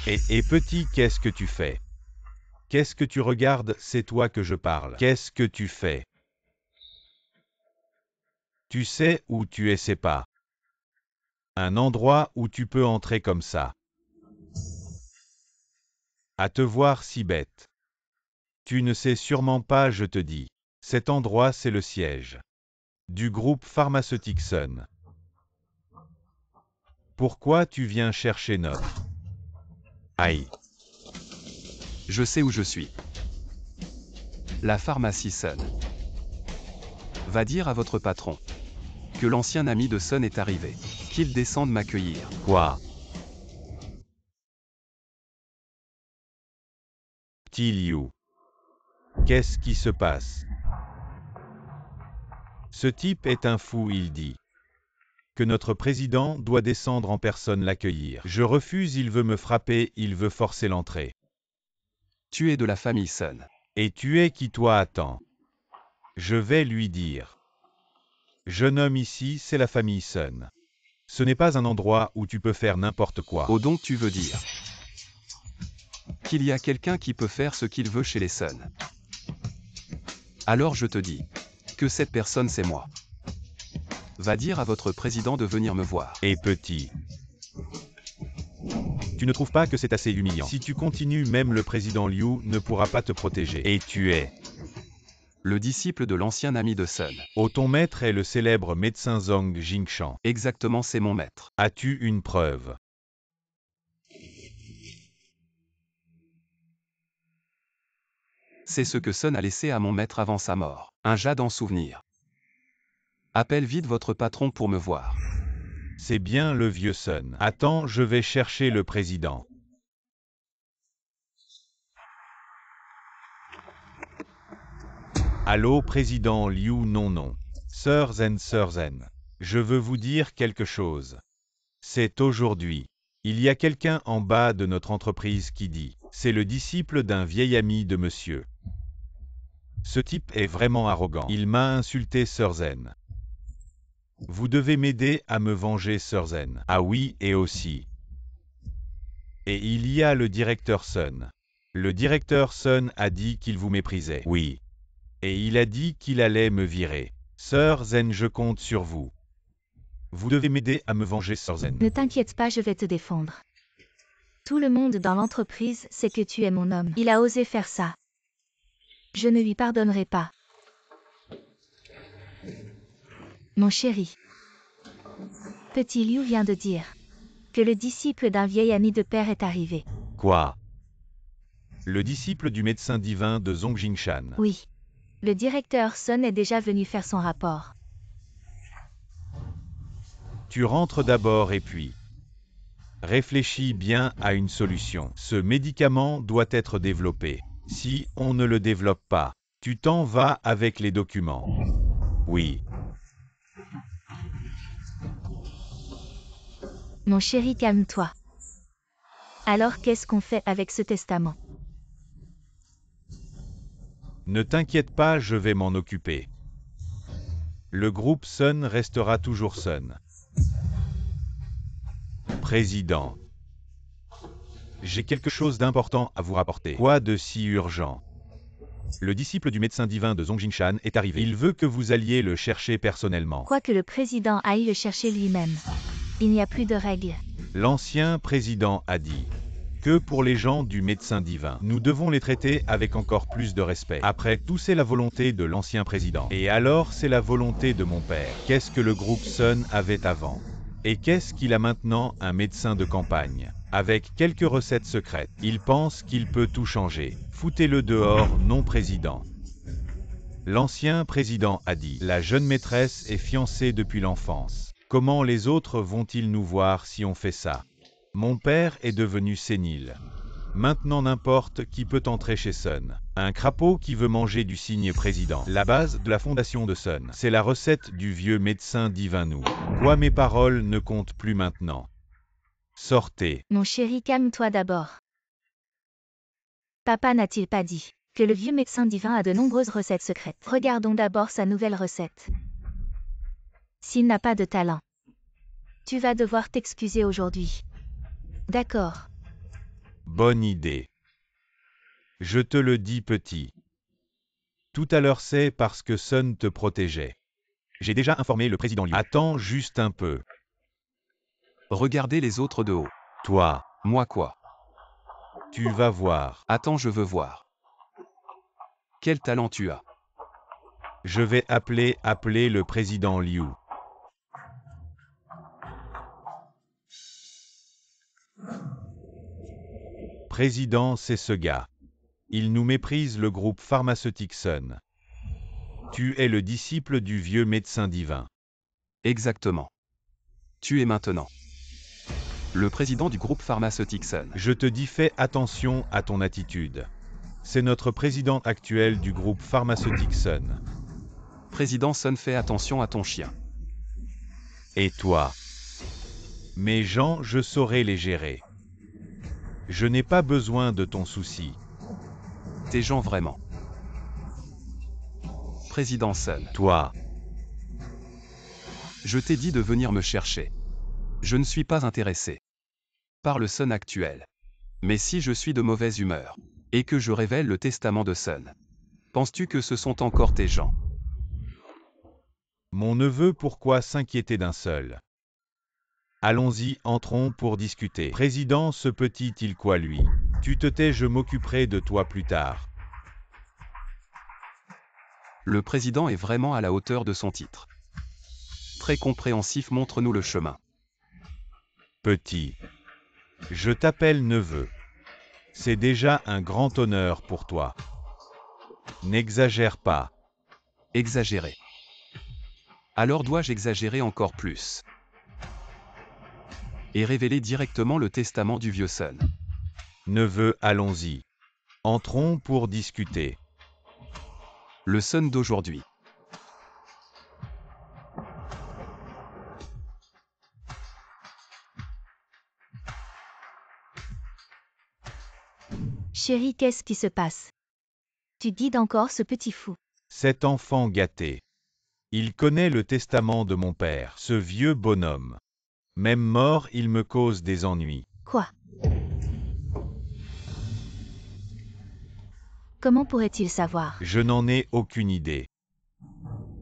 Et petit, qu'est-ce que tu fais? Qu'est-ce que tu regardes? C'est toi que je parle. Qu'est-ce que tu fais? Tu sais où tu es, c'est pas un endroit où tu peux entrer comme ça. À te voir si bête. Tu ne sais sûrement pas, je te dis. Cet endroit, c'est le siège du groupe pharmaceutique Sun. Pourquoi tu viens chercher notre... Aïe. Je sais où je suis. La pharmacie Sun. Va dire à votre patron que l'ancien ami de Sun est arrivé, qu'il descende m'accueillir. Quoi? Petit Liu. Qu'est-ce qui se passe? Ce type est un fou, il dit que notre président doit descendre en personne l'accueillir. Je refuse, il veut me frapper, il veut forcer l'entrée. Tu es de la famille Sun. Et tu es qui toi? Attends. Je vais lui dire. Jeune homme, ici, c'est la famille Sun. Ce n'est pas un endroit où tu peux faire n'importe quoi. Oh, donc tu veux dire qu'il y a quelqu'un qui peut faire ce qu'il veut chez les Sun. Alors je te dis que cette personne c'est moi. Va dire à votre président de venir me voir. Et petit. Tu ne trouves pas que c'est assez humiliant? Si tu continues, même le président Liu ne pourra pas te protéger. Et tu es le disciple de l'ancien ami de Sun. Oh, ton maître est le célèbre médecin Zhang Jingshan. Exactement, c'est mon maître. As-tu une preuve? C'est ce que Sun a laissé à mon maître avant sa mort. Un jade en souvenir. Appelle vite votre patron pour me voir. C'est bien le vieux Sun. Attends, je vais chercher le président. Allô, président Liu? Non. Sir Zen, je veux vous dire quelque chose. C'est aujourd'hui. Il y a quelqu'un en bas de notre entreprise qui dit, c'est le disciple d'un vieil ami de monsieur. Ce type est vraiment arrogant. Il m'a insulté, Sir Zen. Vous devez m'aider à me venger, Sir Zen. Ah oui, et aussi. Et il y a le directeur Sun. Le directeur Sun a dit qu'il vous méprisait. Oui. Et il a dit qu'il allait me virer. Sir Zen, je compte sur vous. Vous devez m'aider à me venger, Sir Zen. Ne t'inquiète pas, je vais te défendre. Tout le monde dans l'entreprise sait que tu es mon homme. Il a osé faire ça. Je ne lui pardonnerai pas. Mon chéri. Petit Liu vient de dire que le disciple d'un vieil ami de père est arrivé. Quoi? Le disciple du médecin divin de Zhong Jingshan. Oui. Le directeur Sun est déjà venu faire son rapport. Tu rentres d'abord et puis réfléchis bien à une solution. Ce médicament doit être développé. Si on ne le développe pas, tu t'en vas avec les documents. Oui. Mon chéri, calme-toi. Alors qu'est-ce qu'on fait avec ce testament? Ne t'inquiète pas, je vais m'en occuper. Le groupe Sun restera toujours Sun. Président. J'ai quelque chose d'important à vous rapporter. Quoi de si urgent? Le disciple du médecin divin de Zhong Jingshan est arrivé. Il veut que vous alliez le chercher personnellement. Quoique le président aille le chercher lui-même. Il n'y a plus de règles. L'ancien président a dit que pour les gens du médecin divin, nous devons les traiter avec encore plus de respect. Après tout, c'est la volonté de l'ancien président. Et alors, c'est la volonté de mon père. Qu'est-ce que le groupe Sun avait avant? Et qu'est-ce qu'il a maintenant? Un médecin de campagne. Avec quelques recettes secrètes. Il pense qu'il peut tout changer. Foutez-le dehors, non président. L'ancien président a dit, la jeune maîtresse est fiancée depuis l'enfance. Comment les autres vont-ils nous voir si on fait ça? Mon père est devenu sénile. Maintenant n'importe qui peut entrer chez Sun. Un crapaud qui veut manger du cygne président. La base de la fondation de Sun. C'est la recette du vieux médecin divin nous. Quoi, mes paroles ne comptent plus maintenant. Sortez. Mon chéri, calme-toi d'abord. Papa n'a-t-il pas dit que le vieux médecin divin a de nombreuses recettes secrètes? Regardons d'abord sa nouvelle recette. S'il n'a pas de talent, tu vas devoir t'excuser aujourd'hui. D'accord. Bonne idée. Je te le dis petit. Tout à l'heure c'est parce que Sun te protégeait. J'ai déjà informé le président Liu. Attends juste un peu. Regardez les autres de haut. Toi, Moi quoi? tu vas voir. Attends, je veux voir. Quel talent tu as? Je vais appeler le président Liu. Président, c'est ce gars. Il nous méprise, le groupe pharmaceutique Sun. Tu es le disciple du vieux médecin divin. Exactement. Tu es maintenant le président du groupe pharmaceutique Sun. Je te dis, fais attention à ton attitude. C'est notre président actuel du groupe pharmaceutique Sun. Président Sun, fais attention à ton chien. Et toi? Mes gens, je saurai les gérer. Je n'ai pas besoin de ton souci. Tes gens vraiment. Président Sun. Toi, Je t'ai dit de venir me chercher. Je ne suis pas intéressé par le Sun actuel. Mais si je suis de mauvaise humeur, et que je révèle le testament de Sun, penses-tu que ce sont encore tes gens? mon neveu, pourquoi s'inquiéter d'un seul? Allons-y, entrons pour discuter. Président, ce petit-il quoi lui? Tu te tais, je m'occuperai de toi plus tard. Le président est vraiment à la hauteur de son titre. Très compréhensif, montre-nous le chemin. Petit, je t'appelle neveu. C'est déjà un grand honneur pour toi. N'exagère pas. Exagérer. Alors dois-je exagérer encore plus? Et révéler directement le testament du vieux Sun. Neveu, allons-y. Entrons pour discuter. Le Sun d'aujourd'hui. Chérie, qu'est-ce qui se passe? Tu guides encore ce petit fou. Cet enfant gâté. Il connaît le testament de mon père, ce vieux bonhomme. Même mort, il me cause des ennuis. Quoi? Comment pourrait-il savoir? Je n'en ai aucune idée.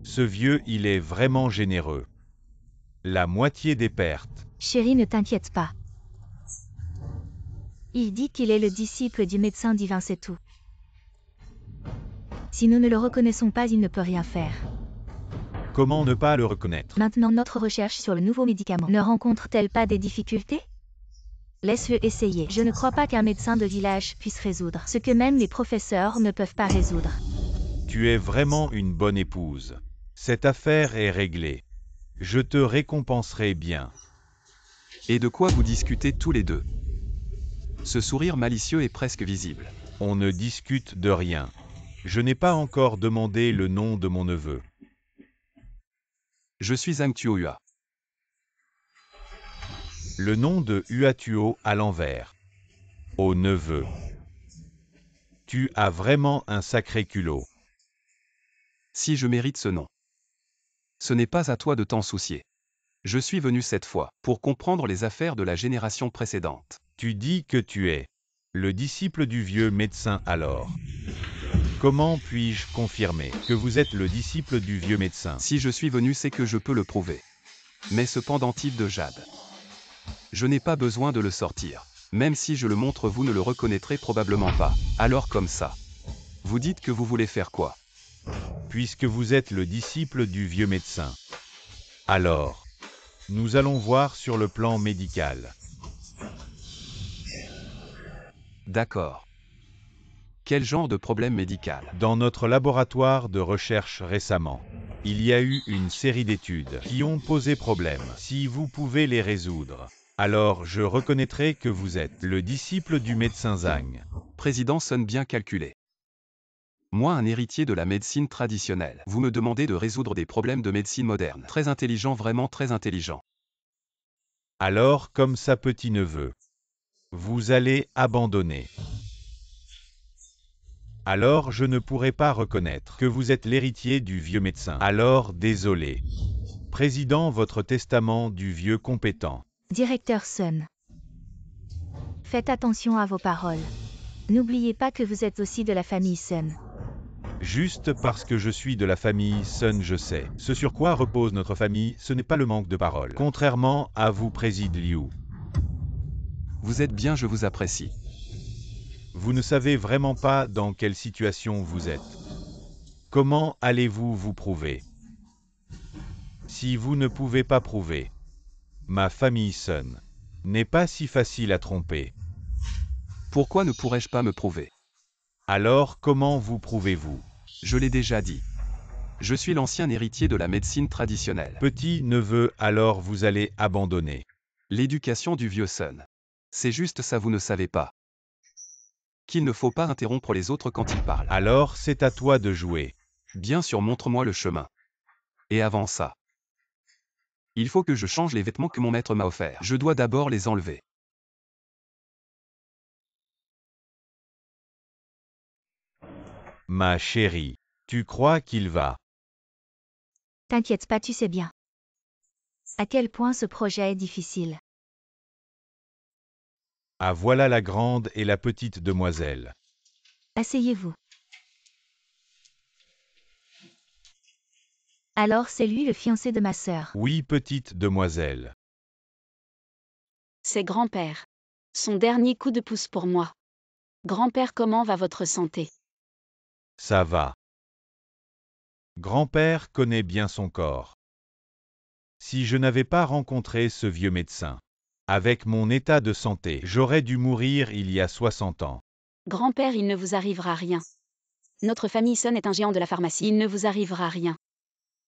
Ce vieux, il est vraiment généreux. La moitié des pertes. Chérie, ne t'inquiète pas. Il dit qu'il est le disciple du médecin divin, c'est tout. Si nous ne le reconnaissons pas, il ne peut rien faire. Comment ne pas le reconnaître? Maintenant, notre recherche sur le nouveau médicament ne rencontre-t-elle pas des difficultés? Laisse-le essayer. Je ne crois pas qu'un médecin de village puisse résoudre ce que même les professeurs ne peuvent pas résoudre. Tu es vraiment une bonne épouse. Cette affaire est réglée. Je te récompenserai bien. Et de quoi vous discutez tous les deux? Ce sourire malicieux est presque visible. On ne discute de rien. Je n'ai pas encore demandé le nom de mon neveu. Je suis Angtuo-Ua. Le nom de Uatuo à l'envers. Au neveu. Tu as vraiment un sacré culot. Si je mérite ce nom. Ce n'est pas à toi de t'en soucier. Je suis venu cette fois pour comprendre les affaires de la génération précédente. Tu dis que tu es le disciple du vieux médecin alors. Comment puis-je confirmer que vous êtes le disciple du vieux médecin? Si je suis venu, c'est que je peux le prouver. Mais ce pendentif de jade, je n'ai pas besoin de le sortir. Même si je le montre, vous ne le reconnaîtrez probablement pas. Alors comme ça, vous dites que vous voulez faire quoi? Puisque vous êtes le disciple du vieux médecin. Alors, nous allons voir sur le plan médical. D'accord. Quel genre de problème médical? Dans notre laboratoire de recherche récemment, il y a eu une série d'études qui ont posé problème. Si vous pouvez les résoudre, alors je reconnaîtrai que vous êtes le disciple du médecin Zhang. Président Sun, bien calculé. Moi, un héritier de la médecine traditionnelle. Vous me demandez de résoudre des problèmes de médecine moderne. Très intelligent, vraiment très intelligent. Alors, comme ça, petit-neveu, vous allez abandonner. Alors je ne pourrai pas reconnaître que vous êtes l'héritier du vieux médecin. Alors désolé. Président, votre testament du vieux compétent. Directeur Sun. Faites attention à vos paroles. N'oubliez pas que vous êtes aussi de la famille Sun. Juste parce que je suis de la famille Sun, je sais. Ce sur quoi repose notre famille, ce n'est pas le manque de parole. Contrairement à vous, Président Liu. Vous êtes bien, je vous apprécie. Vous ne savez vraiment pas dans quelle situation vous êtes. Comment allez-vous vous prouver? Si vous ne pouvez pas prouver, ma famille Sun n'est pas si facile à tromper. Pourquoi ne pourrais-je pas me prouver? Alors comment vous prouvez-vous? Je l'ai déjà dit. Je suis l'ancien héritier de la médecine traditionnelle. Petit neveu, alors vous allez abandonner L'éducation du vieux Sun. C'est juste ça, vous ne savez pas. Qu'il ne faut pas interrompre les autres quand ils parlent. Alors c'est à toi de jouer. Bien sûr, montre-moi le chemin. Et avant ça, il faut que je change les vêtements que mon maître m'a offerts. Je dois d'abord les enlever. Ma chérie, tu crois qu'il va? T'inquiète pas, tu sais bien. À quel point ce projet est difficile. Ah, voilà la grande et la petite demoiselle. Asseyez-vous. Alors c'est lui le fiancé de ma sœur. Oui, petite demoiselle. C'est grand-père. Son dernier coup de pouce pour moi. Grand-père, comment va votre santé? Ça va. Grand-père connaît bien son corps. Si je n'avais pas rencontré ce vieux médecin, avec mon état de santé, j'aurais dû mourir il y a 60 ans. Grand-père, il ne vous arrivera rien. Notre famille Sun est un géant de la pharmacie. Il ne vous arrivera rien.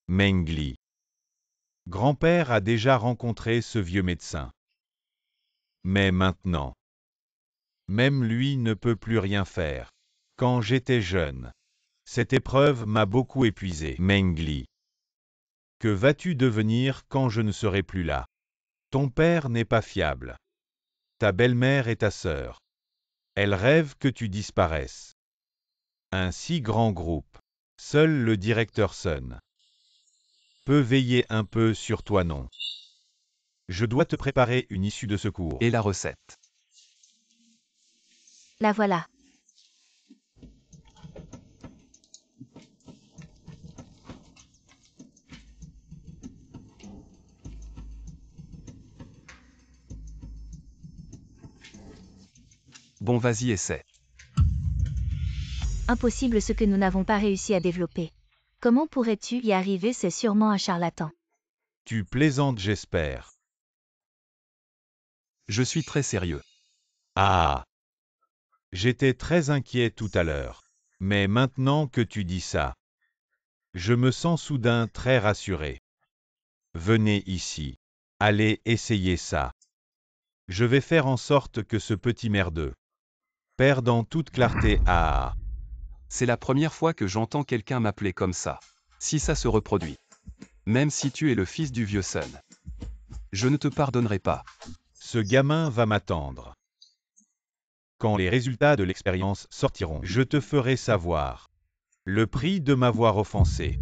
Mengli. Grand-père a déjà rencontré ce vieux médecin. Mais maintenant, même lui ne peut plus rien faire. Quand j'étais jeune, cette épreuve m'a beaucoup épuisé. Mengli. Que vas-tu devenir quand je ne serai plus là? Ton père n'est pas fiable. Ta belle-mère et ta sœur. Elles rêvent que tu disparaisses. Un si grand groupe. Seul le directeur Sun peut veiller un peu sur toi, non? Je dois te préparer une issue de secours. Et la recette. La voilà. Bon, vas-y, essaie. Impossible ce que nous n'avons pas réussi à développer. Comment pourrais-tu y arriver? C'est sûrement un charlatan. Tu plaisantes, j'espère. Je suis très sérieux. Ah! J'étais très inquiet tout à l'heure. Mais maintenant que tu dis ça, je me sens soudain très rassuré. Venez ici. Allez essayer ça. Je vais faire en sorte que ce petit merdeux perde en toute clarté. Ah! C'est la première fois que j'entends quelqu'un m'appeler comme ça. Si ça se reproduit, même si tu es le fils du vieux Sun, je ne te pardonnerai pas. Ce gamin va m'attendre. Quand les résultats de l'expérience sortiront, je te ferai savoir le prix de m'avoir offensé.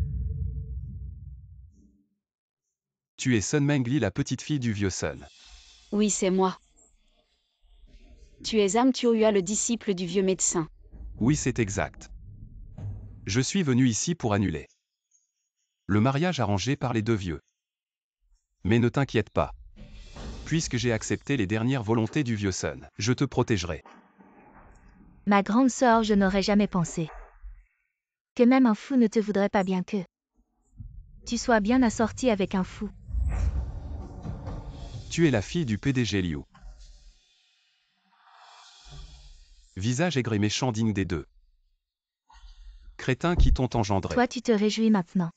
Tu es Sun Mengli, la petite fille du vieux Sun. Oui, c'est moi. Tu es Am Tuohua, le disciple du vieux médecin. Oui, c'est exact. Je suis venu ici pour annuler le mariage arrangé par les deux vieux. Mais ne t'inquiète pas. Puisque j'ai accepté les dernières volontés du vieux Sun, je te protégerai. Ma grande sœur, je n'aurais jamais pensé que même un fou ne te voudrait pas bien que tu sois bien assorti avec un fou. Tu es la fille du PDG Liu. Visage aigre et méchant digne des deux crétins qui t'ont engendré. Toi, tu te réjouis maintenant.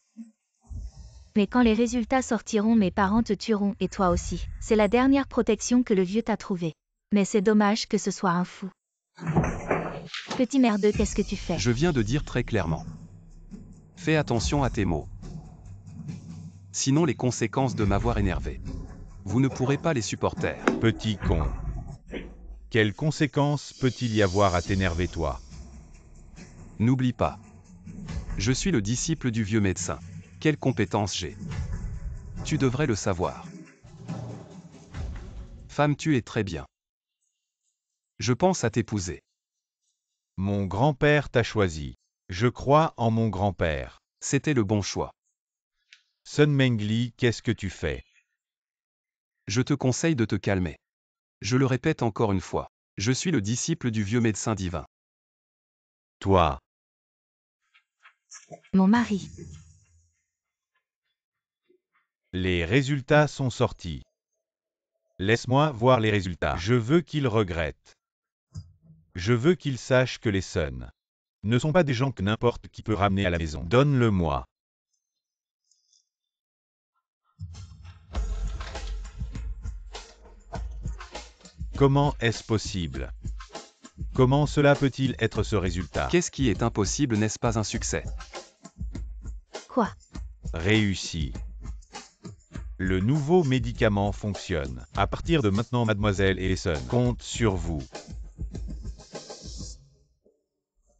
Mais quand les résultats sortiront, mes parents te tueront et toi aussi. C'est la dernière protection que le vieux t'a trouvée. Mais c'est dommage que ce soit un fou. Petit merdeux, qu'est-ce que tu fais? Je viens de dire très clairement. Fais attention à tes mots. Sinon les conséquences de m'avoir énervé, vous ne pourrez pas les supporter. Petit con. Quelles conséquences peut-il y avoir à t'énerver, toi? N'oublie pas. Je suis le disciple du vieux médecin. Quelles compétences j'ai? Tu devrais le savoir. Femme, tu es très bien. Je pense à t'épouser. Mon grand-père t'a choisi. Je crois en mon grand-père. C'était le bon choix. Sun Mengli, qu'est-ce que tu fais? Je te conseille de te calmer. Je le répète encore une fois. Je suis le disciple du vieux médecin divin. Toi. Mon mari. Les résultats sont sortis. Laisse-moi voir les résultats. Je veux qu'il regrette. Je veux qu'il sache que les Sun ne sont pas des gens que n'importe qui peut ramener à la maison. Donne-le-moi. Comment est-ce possible? Comment cela peut-il être ce résultat? Qu'est-ce qui est impossible, n'est-ce pas un succès? Quoi? Réussi. Le nouveau médicament fonctionne. À partir de maintenant, mademoiselle Ellison compte sur vous.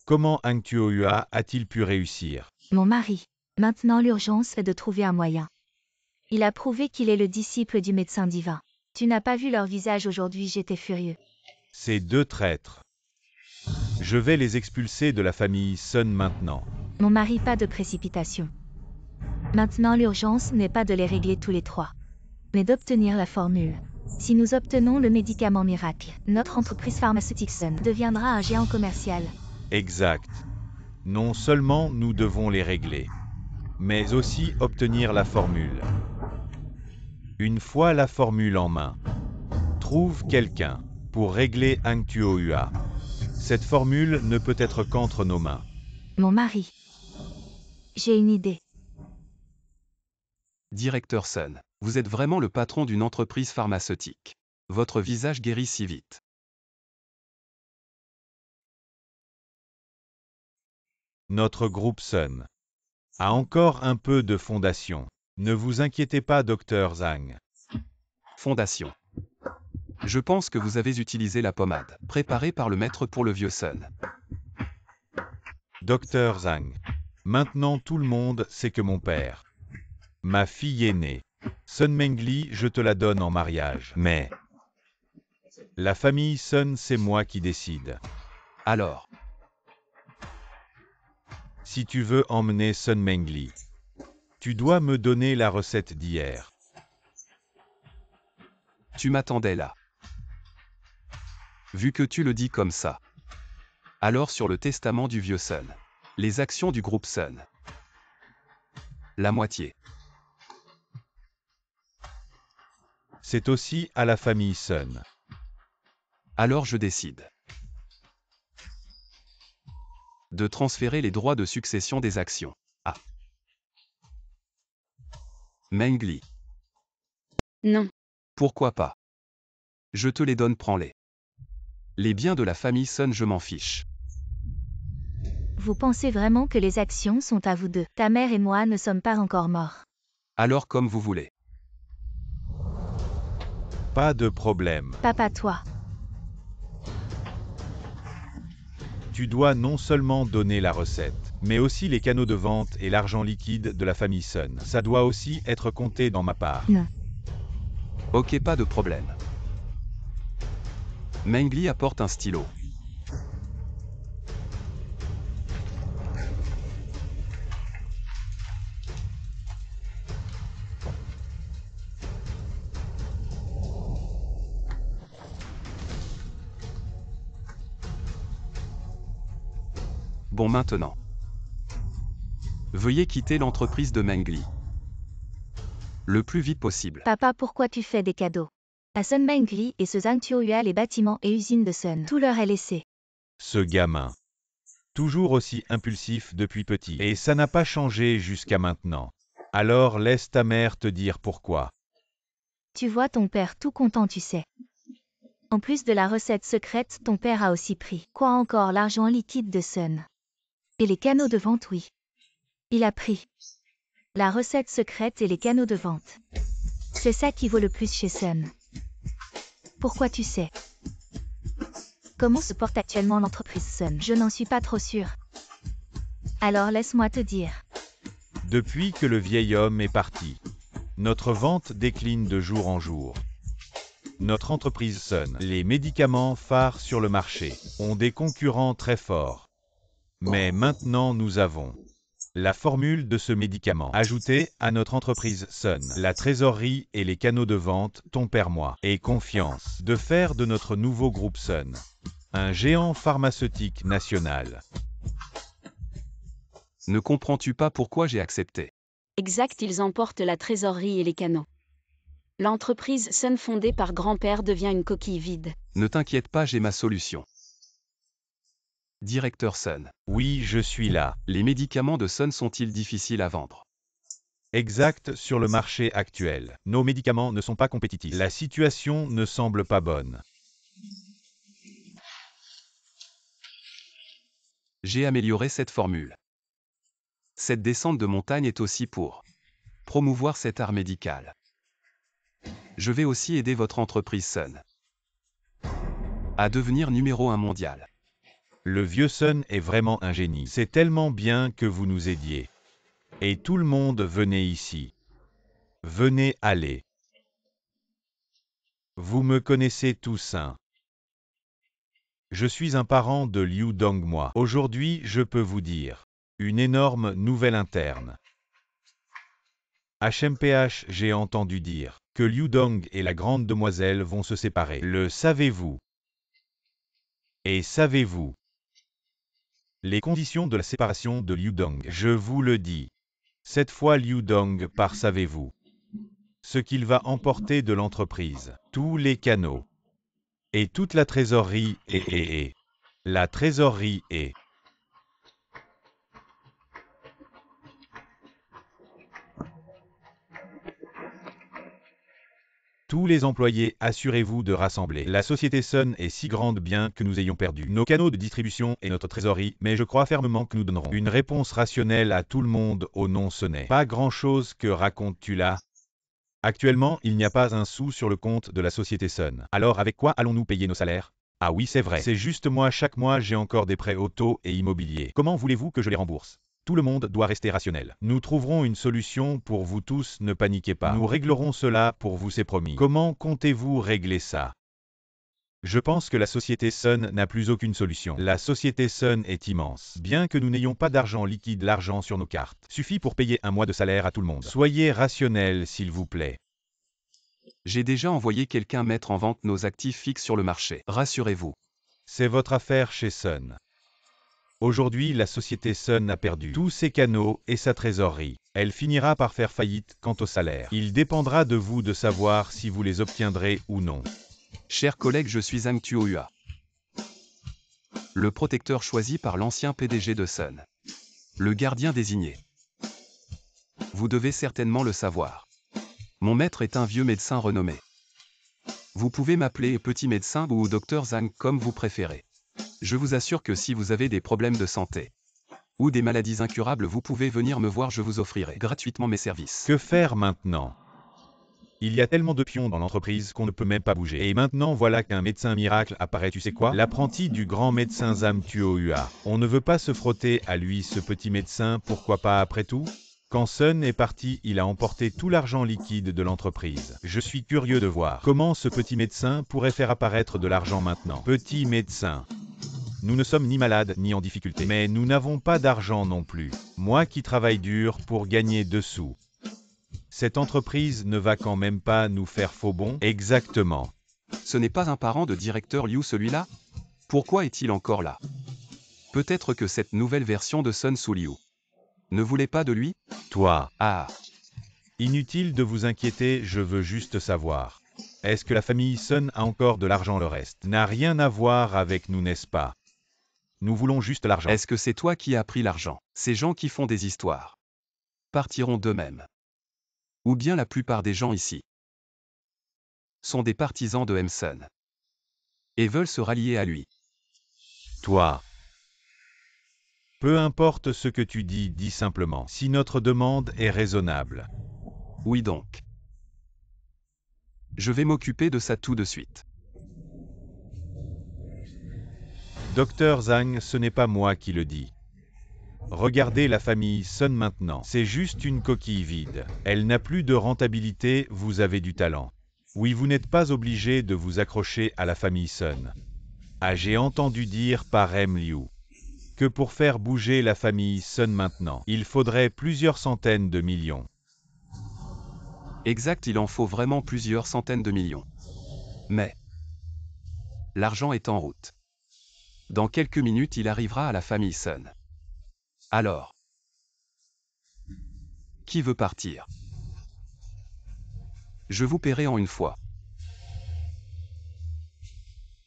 Comment Ang Tuohua a-t-il pu réussir? Mon mari. Maintenant l'urgence est de trouver un moyen. Il a prouvé qu'il est le disciple du médecin divin. Tu n'as pas vu leur visage aujourd'hui, j'étais furieux. Ces deux traîtres. Je vais les expulser de la famille Sun maintenant. Mon mari, pas de précipitation. Maintenant l'urgence n'est pas de les régler tous les trois, mais d'obtenir la formule. Si nous obtenons le médicament miracle, notre entreprise pharmaceutique Sun deviendra un géant commercial. Exact. Non seulement nous devons les régler, mais aussi obtenir la formule. Une fois la formule en main, trouve quelqu'un pour régler Ang Tuohua. Cette formule ne peut être qu'entre nos mains. Mon mari. J'ai une idée. Directeur Sun, vous êtes vraiment le patron d'une entreprise pharmaceutique. Votre visage guérit si vite. Notre groupe Sun a encore un peu de fondation. Ne vous inquiétez pas, Dr Zhang. Fondation. Je pense que vous avez utilisé la pommade, préparée par le maître pour le vieux Sun. Dr Zhang. Maintenant tout le monde sait que mon père, ma fille aînée, Sun Mengli, je te la donne en mariage. Mais la famille Sun, c'est moi qui décide. Alors, Si tu veux emmener Sun Mengli, tu dois me donner la recette d'hier. tu m'attendais là. Vu que tu le dis comme ça. Alors sur le testament du vieux Sun. Les actions du groupe Sun. La moitié. C'est aussi à la famille Sun. Alors je décide de transférer les droits de succession des actions à Mengli. Non. Pourquoi pas? Je te les donne, prends-les. Les biens de la famille Sun, je m'en fiche. Vous pensez vraiment que les actions sont à vous deux? Ta mère et moi ne sommes pas encore morts. Alors comme vous voulez. Pas de problème. Papa, toi. Tu dois non seulement donner la recette, mais aussi les canaux de vente et l'argent liquide de la famille Sun. Ça doit aussi être compté dans ma part. Non. Ok, pas de problème. Mengli apporte un stylo. Bon, maintenant. Veuillez quitter l'entreprise de Mengli. Le plus vite possible. Papa, pourquoi tu fais des cadeaux? À Sun Mengli et ce Zhang Tuohua, les bâtiments et usines de Sun, tout leur est laissé. Ce gamin. Toujours aussi impulsif depuis petit. Et ça n'a pas changé jusqu'à maintenant. Alors laisse ta mère te dire pourquoi. Tu vois ton père tout content, tu sais. En plus de la recette secrète, ton père a aussi pris. Quoi encore? L'argent liquide de Sun. Et les canaux de vente, oui. Il a pris la recette secrète et les canaux de vente. C'est ça qui vaut le plus chez Sun. Pourquoi, tu sais? Comment se porte actuellement l'entreprise Sun? Je n'en suis pas trop sûre. Alors laisse-moi te dire. Depuis que le vieil homme est parti, notre vente décline de jour en jour. Notre entreprise Sun, les médicaments phares sur le marché, ont des concurrents très forts. Mais maintenant nous avons la formule de ce médicament ajoutée à notre entreprise Sun, la trésorerie et les canaux de vente, ton père moi, et confiance, de faire de notre nouveau groupe Sun un géant pharmaceutique national. Ne comprends-tu pas pourquoi j'ai accepté? Exact, ils emportent la trésorerie et les canaux. L'entreprise Sun fondée par grand-père devient une coquille vide. Ne t'inquiète pas, j'ai ma solution. Directeur Sun. Oui, je suis là. Les médicaments de Sun sont-ils difficiles à vendre? Exact, sur le marché actuel. Nos médicaments ne sont pas compétitifs. La situation ne semble pas bonne. J'ai amélioré cette formule. Cette descente de montagne est aussi pour promouvoir cet art médical. Je vais aussi aider votre entreprise Sun à devenir numéro 1 mondial. Le vieux Sun est vraiment un génie. C'est tellement bien que vous nous aidiez. Et tout le monde venez ici. Venez aller. Vous me connaissez tous, hein. Je suis un parent de Liu Dong moi. Aujourd'hui, je peux vous dire une énorme nouvelle interne. HMPH, j'ai entendu dire que Liu Dong et la grande demoiselle vont se séparer. Le savez-vous? Et savez-vous les conditions de la séparation de Liu Dong? Je vous le dis. Cette fois Liu Dong part, savez-vous ce qu'il va emporter de l'entreprise? Tous les canaux. Et toute la trésorerie et. La trésorerie est. Tous les employés, assurez-vous de rassembler. La société Sun est si grande bien que nous ayons perdu nos canaux de distribution et notre trésorerie, mais je crois fermement que nous donnerons une réponse rationnelle à tout le monde au nom. Ce n'est pas grand-chose, que racontes-tu là? Actuellement, il n'y a pas un sou sur le compte de la société Sun. Alors avec quoi allons-nous payer nos salaires? Ah oui, c'est vrai. C'est juste moi, chaque mois j'ai encore des prêts auto et immobiliers. Comment voulez-vous que je les rembourse? Tout le monde doit rester rationnel. Nous trouverons une solution pour vous tous, ne paniquez pas. Nous réglerons cela pour vous, c'est promis. Comment comptez-vous régler ça? Je pense que la société Sun n'a plus aucune solution. La société Sun est immense. Bien que nous n'ayons pas d'argent liquide, l'argent sur nos cartes suffit pour payer un mois de salaire à tout le monde. Soyez rationnel, s'il vous plaît. J'ai déjà envoyé quelqu'un mettre en vente nos actifs fixes sur le marché. Rassurez-vous. C'est votre affaire chez Sun. Aujourd'hui, la société Sun a perdu tous ses canaux et sa trésorerie. Elle finira par faire faillite. Quant au salaire, il dépendra de vous de savoir si vous les obtiendrez ou non. Chers collègues, je suis Zhang Tuohua, le protecteur choisi par l'ancien PDG de Sun, le gardien désigné. Vous devez certainement le savoir. Mon maître est un vieux médecin renommé. Vous pouvez m'appeler petit médecin ou docteur Zhang comme vous préférez. Je vous assure que si vous avez des problèmes de santé ou des maladies incurables, vous pouvez venir me voir, je vous offrirai gratuitement mes services. Que faire maintenant? Il y a tellement de pions dans l'entreprise qu'on ne peut même pas bouger. Et maintenant voilà qu'un médecin miracle apparaît, tu sais quoi? L'apprenti du grand médecin Zhang Tuohua. On ne veut pas se frotter à lui, ce petit médecin, pourquoi pas après tout? Quand Sun est parti, il a emporté tout l'argent liquide de l'entreprise. Je suis curieux de voir comment ce petit médecin pourrait faire apparaître de l'argent maintenant. Petit médecin. Nous ne sommes ni malades ni en difficulté, mais nous n'avons pas d'argent non plus. Moi qui travaille dur pour gagner 2 sous. Cette entreprise ne va quand même pas nous faire faux bond? Exactement. Ce n'est pas un parent de directeur Liu, celui-là? Pourquoi est-il encore là? Peut-être que cette nouvelle version de Sun sous Liu ne voulait pas de lui? Toi. Ah. Inutile de vous inquiéter, je veux juste savoir. Est-ce que la famille Sun a encore de l'argent? Le reste n'a rien à voir avec nous, n'est-ce pas? Nous voulons juste l'argent. Est-ce que c'est toi qui as pris l'argent? Ces gens qui font des histoires partiront d'eux-mêmes. Ou bien la plupart des gens ici sont des partisans de Sun et veulent se rallier à lui. Toi. Peu importe ce que tu dis, dis simplement si notre demande est raisonnable. Oui donc. Je vais m'occuper de ça tout de suite. Docteur Zhang, ce n'est pas moi qui le dis. Regardez la famille Sun maintenant. C'est juste une coquille vide. Elle n'a plus de rentabilité, vous avez du talent. Oui, vous n'êtes pas obligé de vous accrocher à la famille Sun. Ah, j'ai entendu dire par M. Liu que pour faire bouger la famille Sun maintenant, il faudrait plusieurs centaines de millions. Exact, il en faut vraiment plusieurs centaines de millions. Mais l'argent est en route. Dans quelques minutes, il arrivera à la famille Sun. Alors, qui veut partir? Je vous paierai en une fois.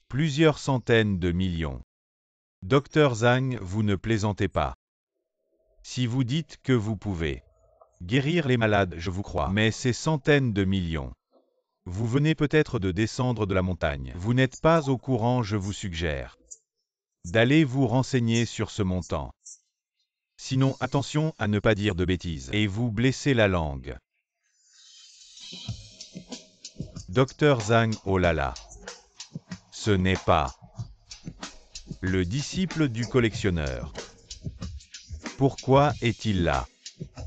Plusieurs centaines de millions. Docteur Zhang, vous ne plaisantez pas. Si vous dites que vous pouvez guérir les malades, je vous crois, mais c'est centaines de millions. Vous venez peut-être de descendre de la montagne. Vous n'êtes pas au courant, je vous suggère d'aller vous renseigner sur ce montant. Sinon, attention à ne pas dire de bêtises et vous blessez la langue. Docteur Zhang, oh là là. Ce n'est pas le disciple du collectionneur. Pourquoi est-il là?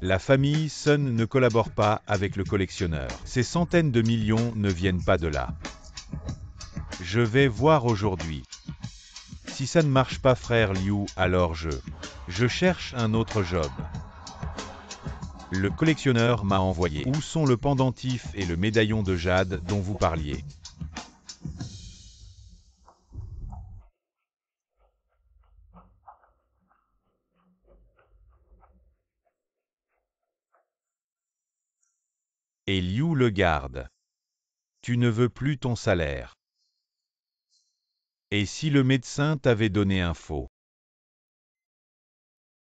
La famille Sun ne collabore pas avec le collectionneur. Ces centaines de millions ne viennent pas de là. Je vais voir aujourd'hui. Si ça ne marche pas, frère Liu, alors je cherche un autre job. Le collectionneur m'a envoyé. Où sont le pendentif et le médaillon de jade dont vous parliez? Et Liu le garde. Tu ne veux plus ton salaire. Et si le médecin t'avait donné un faux?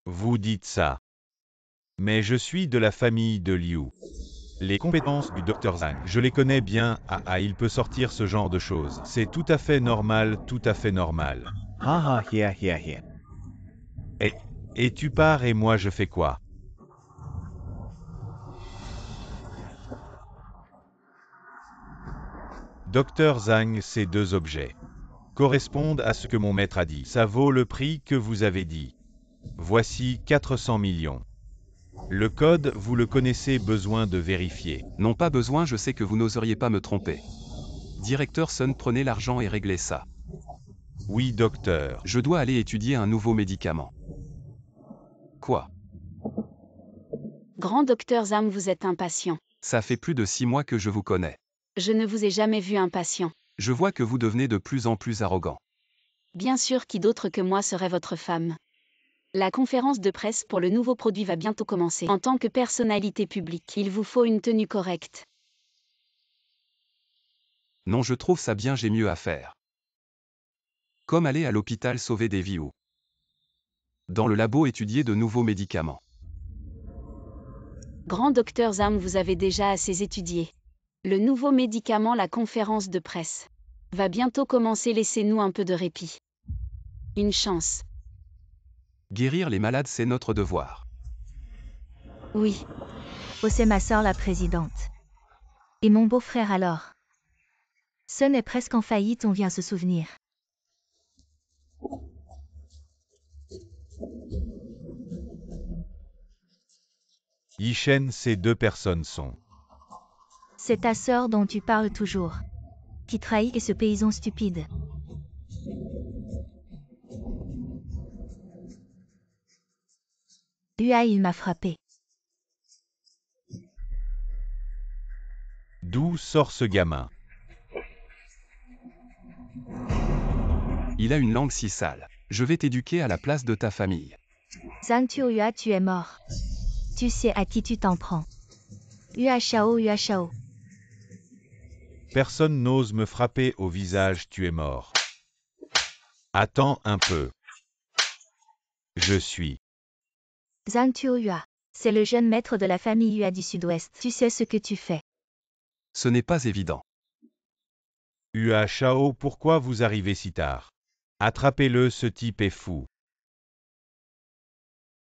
Vous dites ça. Mais je suis de la famille de Liu. Les compétences du Dr Zhang, je les connais bien, il peut sortir ce genre de choses. C'est tout à fait normal, tout à fait normal. Haha, here. Et tu pars et moi je fais quoi? Dr Zhang, ces deux objets correspondent à ce que mon maître a dit. Ça vaut le prix que vous avez dit. Voici 400 millions. Le code, vous le connaissez, besoin de vérifier. Non, pas besoin, je sais que vous n'oseriez pas me tromper. Directeur Sun, prenez l'argent et réglez ça. Oui, docteur. Je dois aller étudier un nouveau médicament. Quoi? Grand docteur Zhang, vous êtes impatient. Ça fait plus de 6 mois que je vous connais. Je ne vous ai jamais vu impatient. Je vois que vous devenez de plus en plus arrogant. Bien sûr, qui d'autre que moi serait votre femme? La conférence de presse pour le nouveau produit va bientôt commencer. En tant que personnalité publique, il vous faut une tenue correcte. Non, je trouve ça bien, j'ai mieux à faire. Comme aller à l'hôpital sauver des vies ou dans le labo étudier de nouveaux médicaments. Grand docteur Zhang, vous avez déjà assez étudié. Le nouveau médicament, la conférence de presse va bientôt commencer, laissez-nous un peu de répit. Une chance. Guérir les malades, c'est notre devoir. Oui. Oh, c'est ma sœur la présidente. Et mon beau-frère alors. Sun est presque en faillite, on vient se souvenir. Yishen, ces deux personnes sont. C'est ta sœur dont tu parles toujours. Qui trahit et ce paysan stupide. Il m'a frappé. D'où sort ce gamin? Il a une langue si sale. Je vais t'éduquer à la place de ta famille. Zhang Tuoyua, tu es mort. Tu sais à qui tu t'en prends. Yua Shao. Personne n'ose me frapper au visage, tu es mort. Attends un peu. Je suis. Zhang Tuoyua. C'est le jeune maître de la famille Yua du Sud-Ouest. Tu sais ce que tu fais. Ce n'est pas évident. Yua Shao, pourquoi vous arrivez si tard? Attrapez-le, ce type est fou.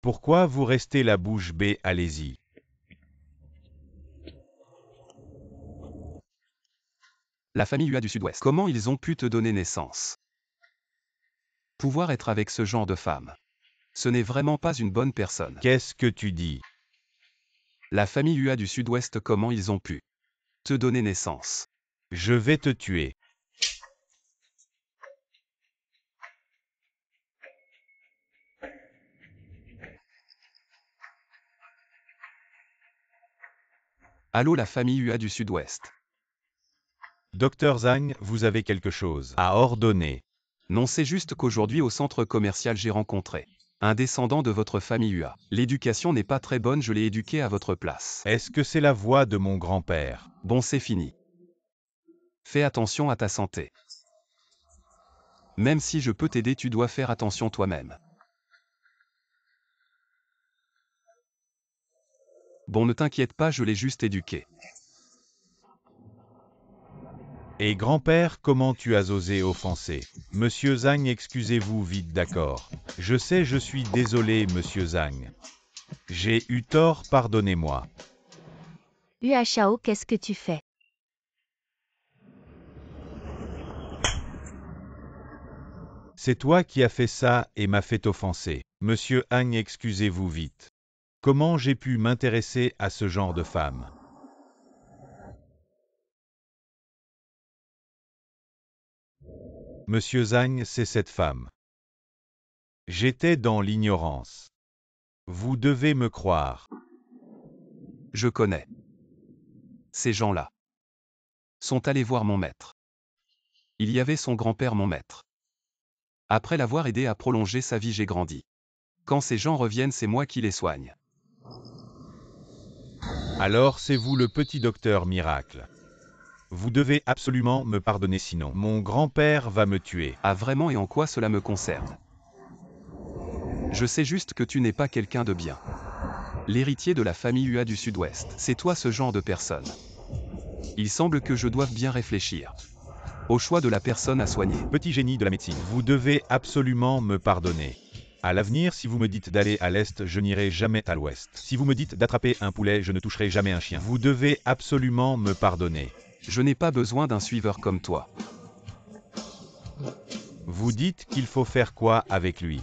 Pourquoi vous restez la bouche bée? Allez-y. La famille Yua du Sud-Ouest. Comment ils ont pu te donner naissance? Pouvoir être avec ce genre de femme. Ce n'est vraiment pas une bonne personne. Qu'est-ce que tu dis? La famille Yua du Sud-Ouest, comment ils ont pu te donner naissance? Je vais te tuer. Allô la famille UA du Sud-Ouest. Dr Zhang, vous avez quelque chose à ordonner. Non, c'est juste qu'aujourd'hui au centre commercial j'ai rencontré un descendant de votre famille UA. L'éducation n'est pas très bonne, je l'ai éduqué à votre place. Est-ce que c'est la voix de mon grand-père? Bon, c'est fini. Fais attention à ta santé. Même si je peux t'aider, tu dois faire attention toi-même. Bon, ne t'inquiète pas, je l'ai juste éduqué. Et grand-père, comment tu as osé offenser? Monsieur Zhang, excusez-vous vite, d'accord. Je sais, je suis désolé, monsieur Zhang. J'ai eu tort, pardonnez-moi. Hua Shao, qu'est-ce que tu fais? C'est toi qui as fait ça et m'a fait offenser. Monsieur Han, excusez-vous vite. Comment j'ai pu m'intéresser à ce genre de femme? Monsieur Zhang, c'est cette femme. J'étais dans l'ignorance. Vous devez me croire. Je connais. Ces gens-là sont allés voir mon maître. Il y avait son grand-père, mon maître. Après l'avoir aidé à prolonger sa vie, j'ai grandi. Quand ces gens reviennent, c'est moi qui les soigne. Alors c'est vous le petit docteur miracle. Vous devez absolument me pardonner, sinon mon grand-père va me tuer. Ah vraiment, et en quoi cela me concerne? Je sais juste que tu n'es pas quelqu'un de bien. L'héritier de la famille UA du Sud-Ouest, c'est toi ce genre de personne. Il semble que je doive bien réfléchir au choix de la personne à soigner. Petit génie de la médecine, vous devez absolument me pardonner. À l'avenir, si vous me dites d'aller à l'est, je n'irai jamais à l'ouest. Si vous me dites d'attraper un poulet, je ne toucherai jamais un chien. Vous devez absolument me pardonner. Je n'ai pas besoin d'un suiveur comme toi. Vous dites qu'il faut faire quoi avec lui?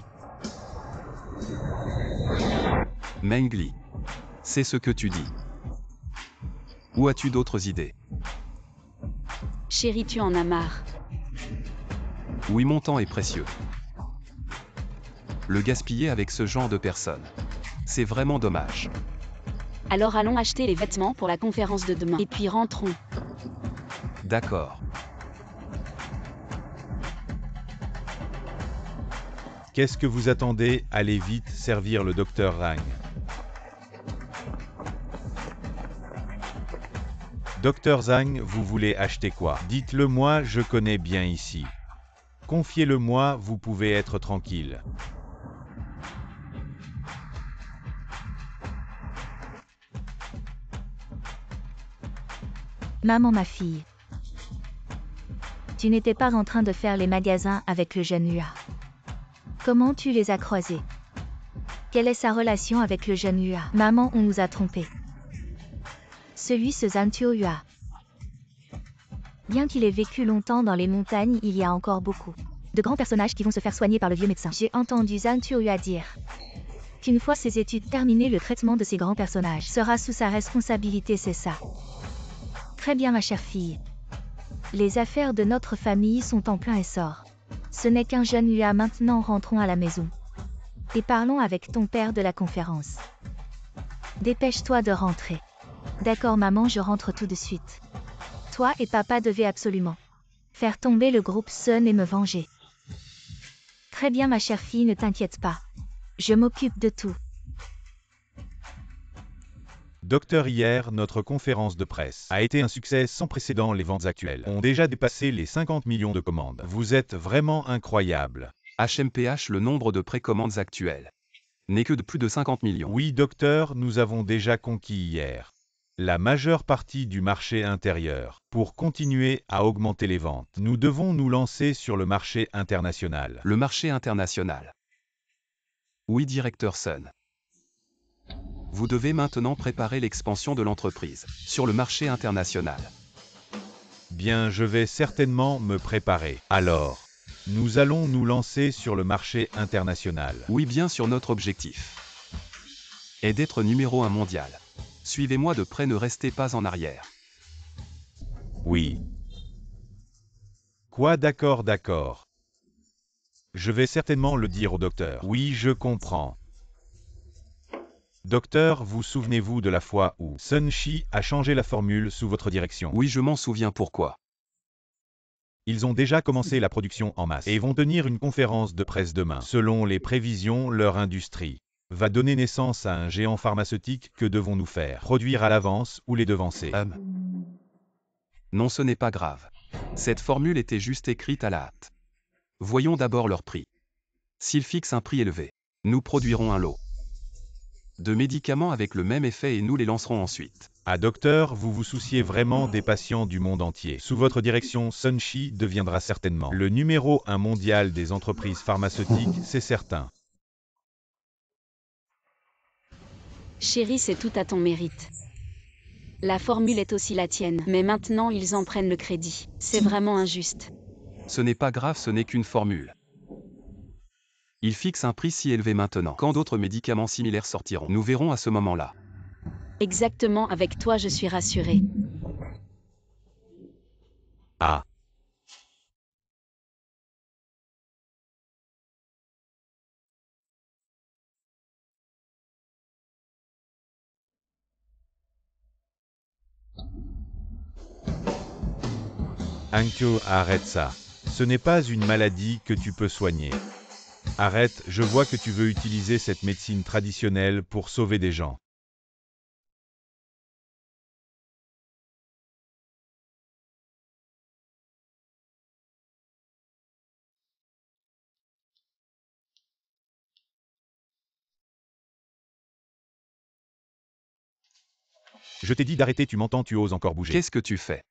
Mengli, c'est ce que tu dis. Ou as-tu d'autres idées? Chérie, tu en as marre. Oui, mon temps est précieux. Le gaspiller avec ce genre de personnes, c'est vraiment dommage. Alors allons acheter les vêtements pour la conférence de demain. Et puis rentrons. D'accord. Qu'est-ce que vous attendez? Allez vite servir le docteur Rang. Docteur Zhang, vous voulez acheter quoi? Dites-le moi, je connais bien ici. Confiez-le moi, vous pouvez être tranquille. Maman, ma fille. Tu n'étais pas en train de faire les magasins avec le jeune Hua. Comment tu les as croisés? Quelle est sa relation avec le jeune Hua? Maman, on nous a trompés. Celui ce Zantuo Hua. Bien qu'il ait vécu longtemps dans les montagnes, il y a encore beaucoup de grands personnages qui vont se faire soigner par le vieux médecin. J'ai entendu Zantuo Hua dire qu'une fois ses études terminées, le traitement de ces grands personnages sera sous sa responsabilité, c'est ça. Très bien, ma chère fille. Les affaires de notre famille sont en plein essor. Ce n'est qu'un jeune Hua, maintenant rentrons à la maison. Et parlons avec ton père de la conférence. Dépêche-toi de rentrer. D'accord maman, je rentre tout de suite. Toi et papa devez absolument faire tomber le groupe Sun et me venger. Très bien ma chère fille, ne t'inquiète pas. Je m'occupe de tout. Docteur, hier, notre conférence de presse a été un succès sans précédent. Les ventes actuelles ont déjà dépassé les 50 millions de commandes. Vous êtes vraiment incroyable. HMPH, le nombre de précommandes actuelles n'est que de plus de 50 millions. Oui, docteur, nous avons déjà conquis hier la majeure partie du marché intérieur. Pour continuer à augmenter les ventes, nous devons nous lancer sur le marché international. Le marché international. Oui, directeur Sun. Vous devez maintenant préparer l'expansion de l'entreprise sur le marché international. Bien, je vais certainement me préparer. Alors, nous allons nous lancer sur le marché international. Oui, bien sûr, notre objectif est d'être numéro 1 mondial. Suivez-moi de près, ne restez pas en arrière. Oui. Quoi, d'accord, d'accord. Je vais certainement le dire au docteur. Oui, je comprends. Docteur, vous souvenez-vous de la fois où Sun Shi a changé la formule sous votre direction? Oui, je m'en souviens. Pourquoi? Ils ont déjà commencé la production en masse et vont tenir une conférence de presse demain. Selon les prévisions, leur industrie va donner naissance à un géant pharmaceutique. Que devons-nous faire? Produire à l'avance ou les devancer? Non, ce n'est pas grave. Cette formule était juste écrite à la hâte. Voyons d'abord leur prix. S'ils fixent un prix élevé, nous produirons un lot de médicaments avec le même effet et nous les lancerons ensuite. Ah docteur, vous vous souciez vraiment des patients du monde entier. Sous votre direction, Sun Shi deviendra certainement le numéro 1 mondial des entreprises pharmaceutiques, c'est certain. Chérie, c'est tout à ton mérite. La formule est aussi la tienne, mais maintenant ils en prennent le crédit. C'est vraiment injuste. Ce n'est pas grave, ce n'est qu'une formule. Ils fixent un prix si élevé maintenant. Quand d'autres médicaments similaires sortiront, nous verrons à ce moment-là. Exactement, avec toi je suis rassurée. Ah. Ankyo, arrête ça. Ce n'est pas une maladie que tu peux soigner. Arrête, je vois que tu veux utiliser cette médecine traditionnelle pour sauver des gens. Je t'ai dit d'arrêter, tu m'entends, tu oses encore bouger. Qu'est-ce que tu fais?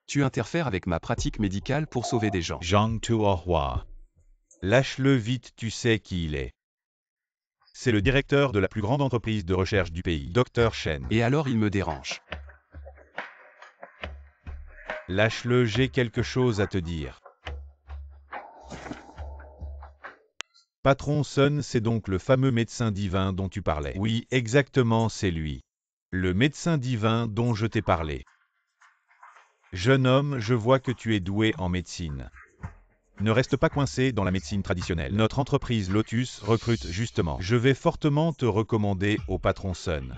Tu interfères avec ma pratique médicale pour sauver des gens. Zhang Tuohua. Lâche-le vite, tu sais qui il est. C'est le directeur de la plus grande entreprise de recherche du pays, Dr Shen. Et alors il me dérange. Lâche-le, j'ai quelque chose à te dire. Patron Sun, c'est donc le fameux médecin divin dont tu parlais. Oui, exactement, c'est lui. Le médecin divin dont je t'ai parlé. Jeune homme, je vois que tu es doué en médecine. Ne reste pas coincé dans la médecine traditionnelle. Notre entreprise Lotus recrute justement. Je vais fortement te recommander au patron Sun.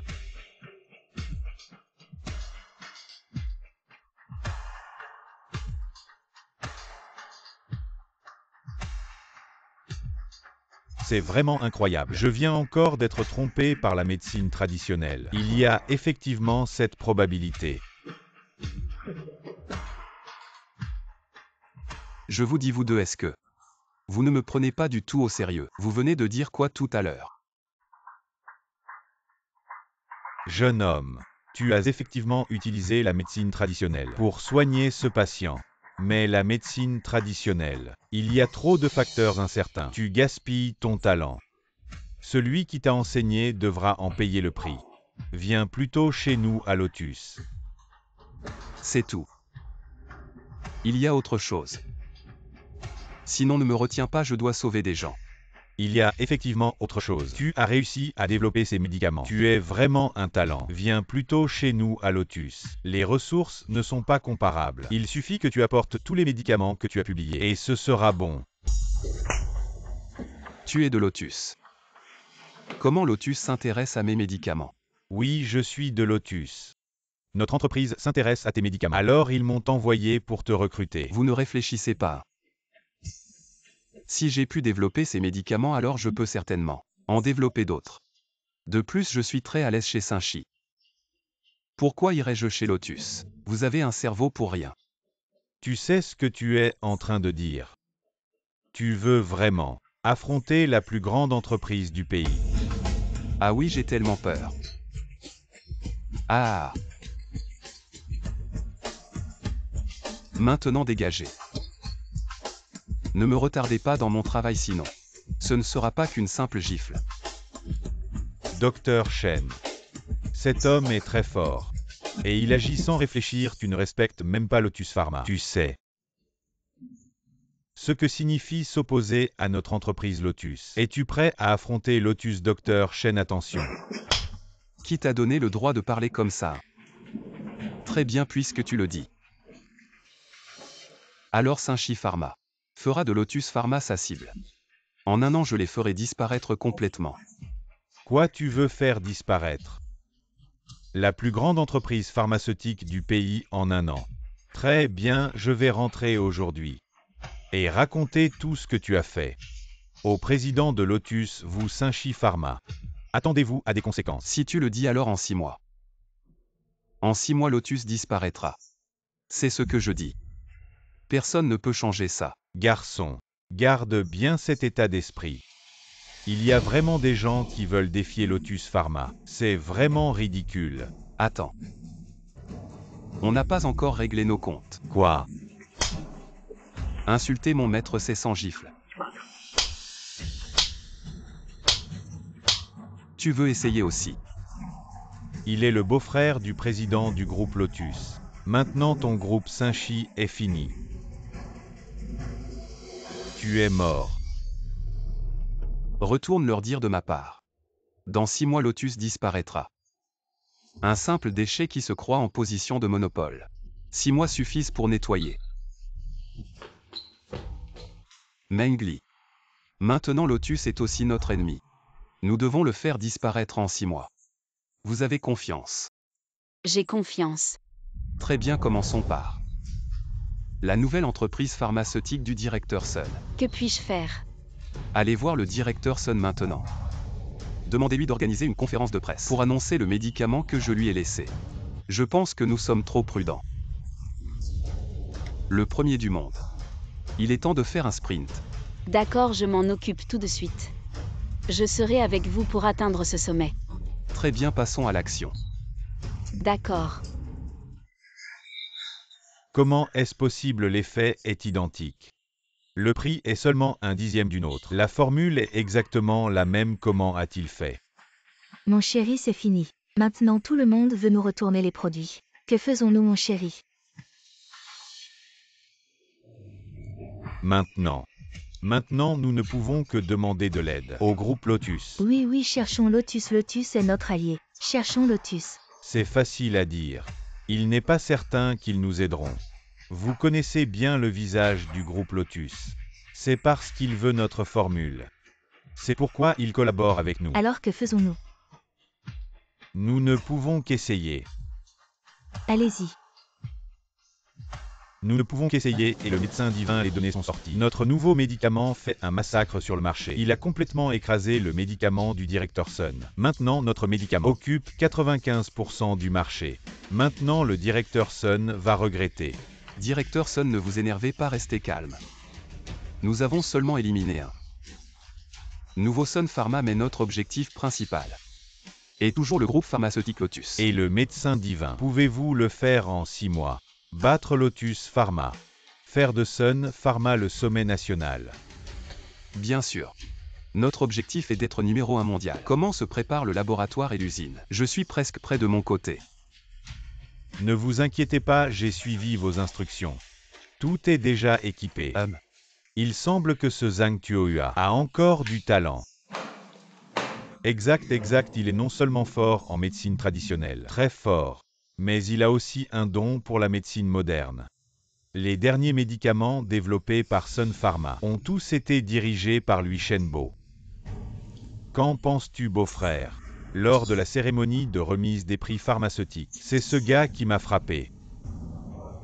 C'est vraiment incroyable. Je viens encore d'être trompé par la médecine traditionnelle. Il y a effectivement cette probabilité. Je vous dis vous deux, est-ce que vous ne me prenez pas du tout au sérieux? Vous venez de dire quoi tout à l'heure? Jeune homme, tu as effectivement utilisé la médecine traditionnelle pour soigner ce patient. Mais la médecine traditionnelle, il y a trop de facteurs incertains. Tu gaspilles ton talent. Celui qui t'a enseigné devra en payer le prix. Viens plutôt chez nous à Lotus. C'est tout. Il y a autre chose. Sinon ne me retiens pas, je dois sauver des gens. Il y a effectivement autre chose. Tu as réussi à développer ces médicaments. Tu es vraiment un talent. Viens plutôt chez nous à Lotus. Les ressources ne sont pas comparables. Il suffit que tu apportes tous les médicaments que tu as publiés. Et ce sera bon. Tu es de Lotus. Comment Lotus s'intéresse à mes médicaments? Oui, je suis de Lotus. Notre entreprise s'intéresse à tes médicaments. Alors ils m'ont envoyé pour te recruter. Vous ne réfléchissez pas. Si j'ai pu développer ces médicaments, alors je peux certainement en développer d'autres. De plus, je suis très à l'aise chez Sun Shi. Pourquoi irais-je chez Lotus? Vous avez un cerveau pour rien. Tu sais ce que tu es en train de dire. Tu veux vraiment affronter la plus grande entreprise du pays. Ah oui, j'ai tellement peur. Ah. Maintenant dégagez. Ne me retardez pas dans mon travail sinon. Ce ne sera pas qu'une simple gifle. Dr Shen. Cet homme est très fort. Et il agit sans réfléchir, tu ne respectes même pas Lotus Pharma. Tu sais ce que signifie s'opposer à notre entreprise Lotus. Es-tu prêt à affronter Lotus? Dr Shen, attention. Qui t'a donné le droit de parler comme ça? Très bien puisque tu le dis. Alors Synghi Pharma fera de Lotus Pharma sa cible. En un an je les ferai disparaître complètement. Quoi tu veux faire disparaître? La plus grande entreprise pharmaceutique du pays en un an. Très bien, je vais rentrer aujourd'hui. Et raconter tout ce que tu as fait. Au président de Lotus, vous Synghi Pharma. Attendez-vous à des conséquences. Si tu le dis alors en 6 mois. En 6 mois Lotus disparaîtra. C'est ce que je dis. Personne ne peut changer ça. Garçon, garde bien cet état d'esprit. Il y a vraiment des gens qui veulent défier Lotus Pharma. C'est vraiment ridicule. Attends. On n'a pas encore réglé nos comptes. Quoi? Insulter mon maître c'est sans gifle. Tu veux essayer aussi? Il est le beau-frère du président du groupe Lotus. Maintenant ton groupe Synghi est fini. Tu es mort. Retourne leur dire de ma part. Dans 6 mois Lotus disparaîtra. Un simple déchet qui se croit en position de monopole. 6 mois suffisent pour nettoyer. Meng Li. Maintenant Lotus est aussi notre ennemi. Nous devons le faire disparaître en 6 mois. Vous avez confiance? J'ai confiance. Très bien, commençons par la nouvelle entreprise pharmaceutique du directeur Sun. Que puis-je faire? Allez voir le directeur Sun maintenant. Demandez-lui d'organiser une conférence de presse pour annoncer le médicament que je lui ai laissé. Je pense que nous sommes trop prudents. Le premier du monde. Il est temps de faire un sprint. D'accord, je m'en occupe tout de suite. Je serai avec vous pour atteindre ce sommet. Très bien, passons à l'action. D'accord. Comment est-ce possible? L'effet est identique. Le prix est seulement un dixième d'une autre. La formule est exactement la même. Comment a-t-il fait? Mon chéri, c'est fini. Maintenant tout le monde veut nous retourner les produits. Que faisons-nous, mon chéri? Maintenant, nous ne pouvons que demander de l'aide au groupe Lotus. Oui, cherchons Lotus. Lotus est notre allié. Cherchons Lotus. C'est facile à dire. Il n'est pas certain qu'ils nous aideront. Vous connaissez bien le visage du groupe Lotus. C'est parce qu'il veut notre formule. C'est pourquoi il collabore avec nous. Alors que faisons-nous? Nous ne pouvons qu'essayer. Allez-y. Nous ne pouvons qu'essayer et le médecin divin, les données sont sorties. Notre nouveau médicament fait un massacre sur le marché. Il a complètement écrasé le médicament du directeur Sun. Maintenant, notre médicament occupe 95% du marché. Maintenant, le directeur Sun va regretter. Directeur Sun, ne vous énervez pas, restez calme. Nous avons seulement éliminé un nouveau Sun Pharma, mais notre objectif principal est toujours le groupe pharmaceutique Lotus. Et le médecin divin, pouvez-vous le faire en 6 mois? Battre Lotus Pharma. Faire de Sun Pharma le sommet national. Bien sûr. Notre objectif est d'être numéro 1 mondial. Comment se prépare le laboratoire et l'usine? Je suis presque prêt de mon côté. Ne vous inquiétez pas, j'ai suivi vos instructions. Tout est déjà équipé. Il semble que ce Zhang Tuohua a encore du talent. Exact, il est non seulement fort en médecine traditionnelle, très fort, mais il a aussi un don pour la médecine moderne. Les derniers médicaments développés par Sun Pharma ont tous été dirigés par lui Shenbo. Qu'en penses-tu, beau-frère? Lors de la cérémonie de remise des prix pharmaceutiques, c'est ce gars qui m'a frappé.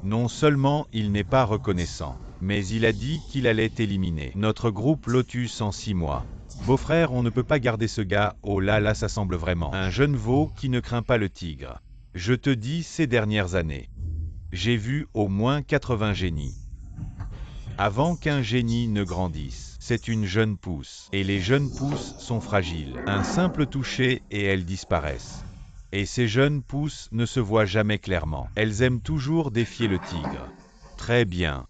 Non seulement il n'est pas reconnaissant, mais il a dit qu'il allait éliminer notre groupe Lotus en 6 mois. Beau-frère, on ne peut pas garder ce gars. Oh là là, ça semble vraiment un jeune veau qui ne craint pas le tigre. Je te dis, ces dernières années, j'ai vu au moins 80 génies. Avant qu'un génie ne grandisse, c'est une jeune pousse. Et les jeunes pousses sont fragiles. Un simple toucher et elles disparaissent. Et ces jeunes pousses ne se voient jamais clairement. Elles aiment toujours défier le tigre. Très bien.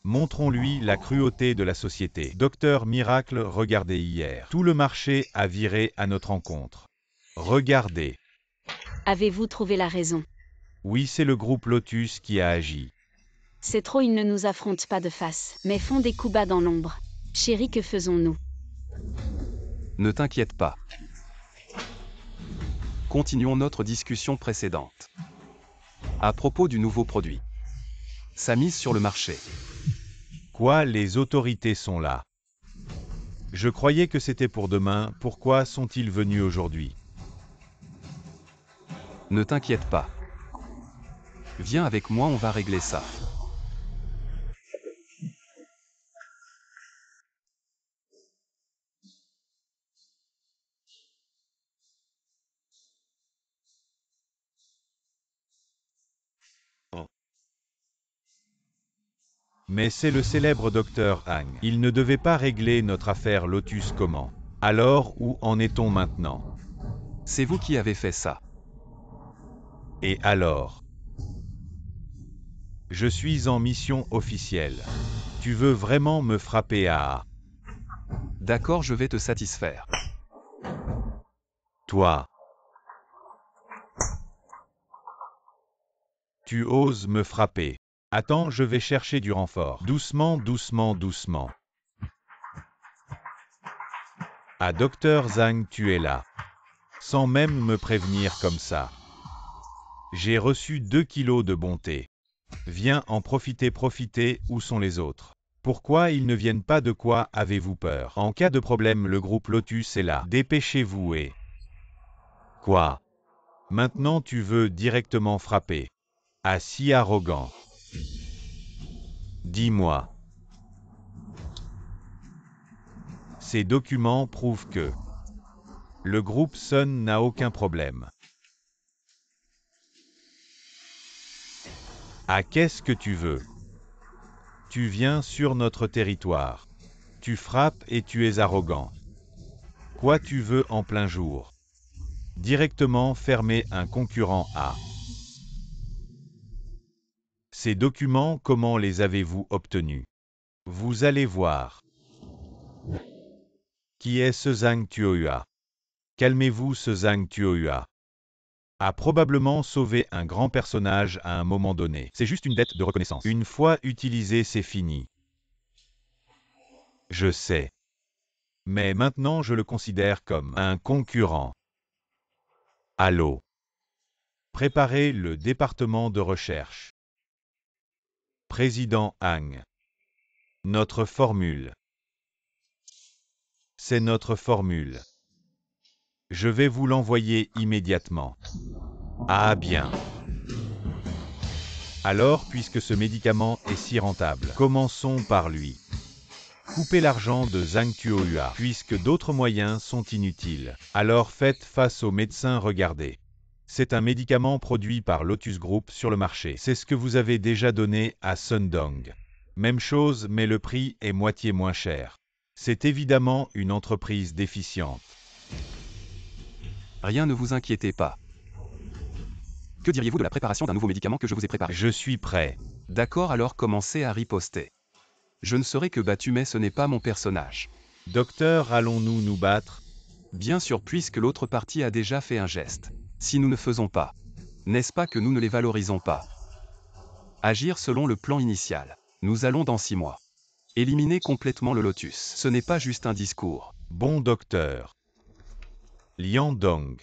Montrons-lui la cruauté de la société. Docteur Miracle, regardez hier. Tout le marché a viré à notre encontre. Regardez. Avez-vous trouvé la raison? Oui, c'est le groupe Lotus qui a agi. C'est trop, ils ne nous affrontent pas de face, mais font des coups bas dans l'ombre. Chérie, que faisons-nous? Ne t'inquiète pas. Continuons notre discussion précédente. À propos du nouveau produit. Sa mise sur le marché. Quoi, les autorités sont là? Je croyais que c'était pour demain, pourquoi sont-ils venus aujourd'hui? Ne t'inquiète pas. Viens avec moi, on va régler ça. Mais c'est le célèbre docteur Hang. Il ne devait pas régler notre affaire Lotus comment? Alors, où en est-on maintenant? C'est vous qui avez fait ça. Et alors? Je suis en mission officielle. Tu veux vraiment me frapper à... D'accord, je vais te satisfaire. Toi. Tu oses me frapper. Attends, je vais chercher du renfort. Doucement, doucement, doucement. Ah, docteur Zhang, tu es là. Sans même me prévenir comme ça. J'ai reçu 2 kilos de bonté. Viens en profiter, profiter, où sont les autres? Pourquoi ils ne viennent pas? De quoi avez-vous peur? En cas de problème, le groupe Lotus est là. Dépêchez-vous et... Quoi? Maintenant tu veux directement frapper? Ah, si arrogant. Dis-moi. Ces documents prouvent que le groupe Sun n'a aucun problème. Ah, qu'est-ce que tu veux? Tu viens sur notre territoire. Tu frappes et tu es arrogant. Quoi tu veux en plein jour? Directement fermer un concurrent à... Ces documents, comment les avez-vous obtenus? Vous allez voir. Qui est ce Zhang Tuohua? Calmez-vous, ce Zhang Tuohua a probablement sauvé un grand personnage à un moment donné. C'est juste une dette de reconnaissance. Une fois utilisé, c'est fini. Je sais. Mais maintenant je le considère comme un concurrent. Allô? Préparez le département de recherche. Président Hang. Notre formule. C'est notre formule. Je vais vous l'envoyer immédiatement. Ah bien. Alors, puisque ce médicament est si rentable, commençons par lui. Coupez l'argent de Zhang Tuohua, puisque d'autres moyens sont inutiles. Alors faites face aux médecins, regardez. C'est un médicament produit par Lotus Group sur le marché. C'est ce que vous avez déjà donné à Sundong. Même chose, mais le prix est moitié moins cher. C'est évidemment une entreprise déficiente. Rien, ne vous inquiétez pas. Que diriez-vous de la préparation d'un nouveau médicament que je vous ai préparé? Je suis prêt. D'accord, alors commencez à riposter. Je ne serai que battu, mais ce n'est pas mon personnage. Docteur, allons-nous nous battre? Bien sûr, puisque l'autre partie a déjà fait un geste. Si nous ne faisons pas, n'est-ce pas que nous ne les valorisons pas? Agir selon le plan initial. Nous allons dans 6 mois. Éliminer complètement le Lotus. Ce n'est pas juste un discours. Bon docteur. Lian Dong.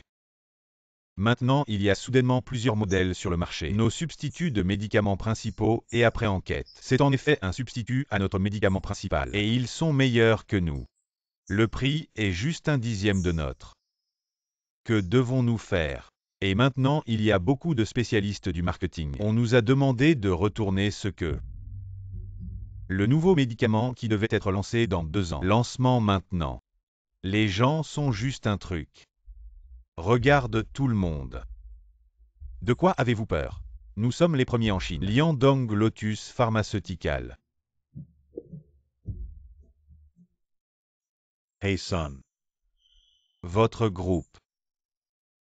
Maintenant, il y a soudainement plusieurs modèles sur le marché. Nos substituts de médicaments principaux et après enquête. C'est en effet un substitut à notre médicament principal. Et ils sont meilleurs que nous. Le prix est juste un dixième de notre. Que devons-nous faire? Et maintenant, il y a beaucoup de spécialistes du marketing. On nous a demandé de retourner ce que... Le nouveau médicament qui devait être lancé dans 2 ans. Lancement maintenant. Les gens sont juste un truc. Regarde tout le monde. De quoi avez-vous peur? Nous sommes les premiers en Chine. Liandong Lotus Pharmaceutical. Hey Son. Votre groupe.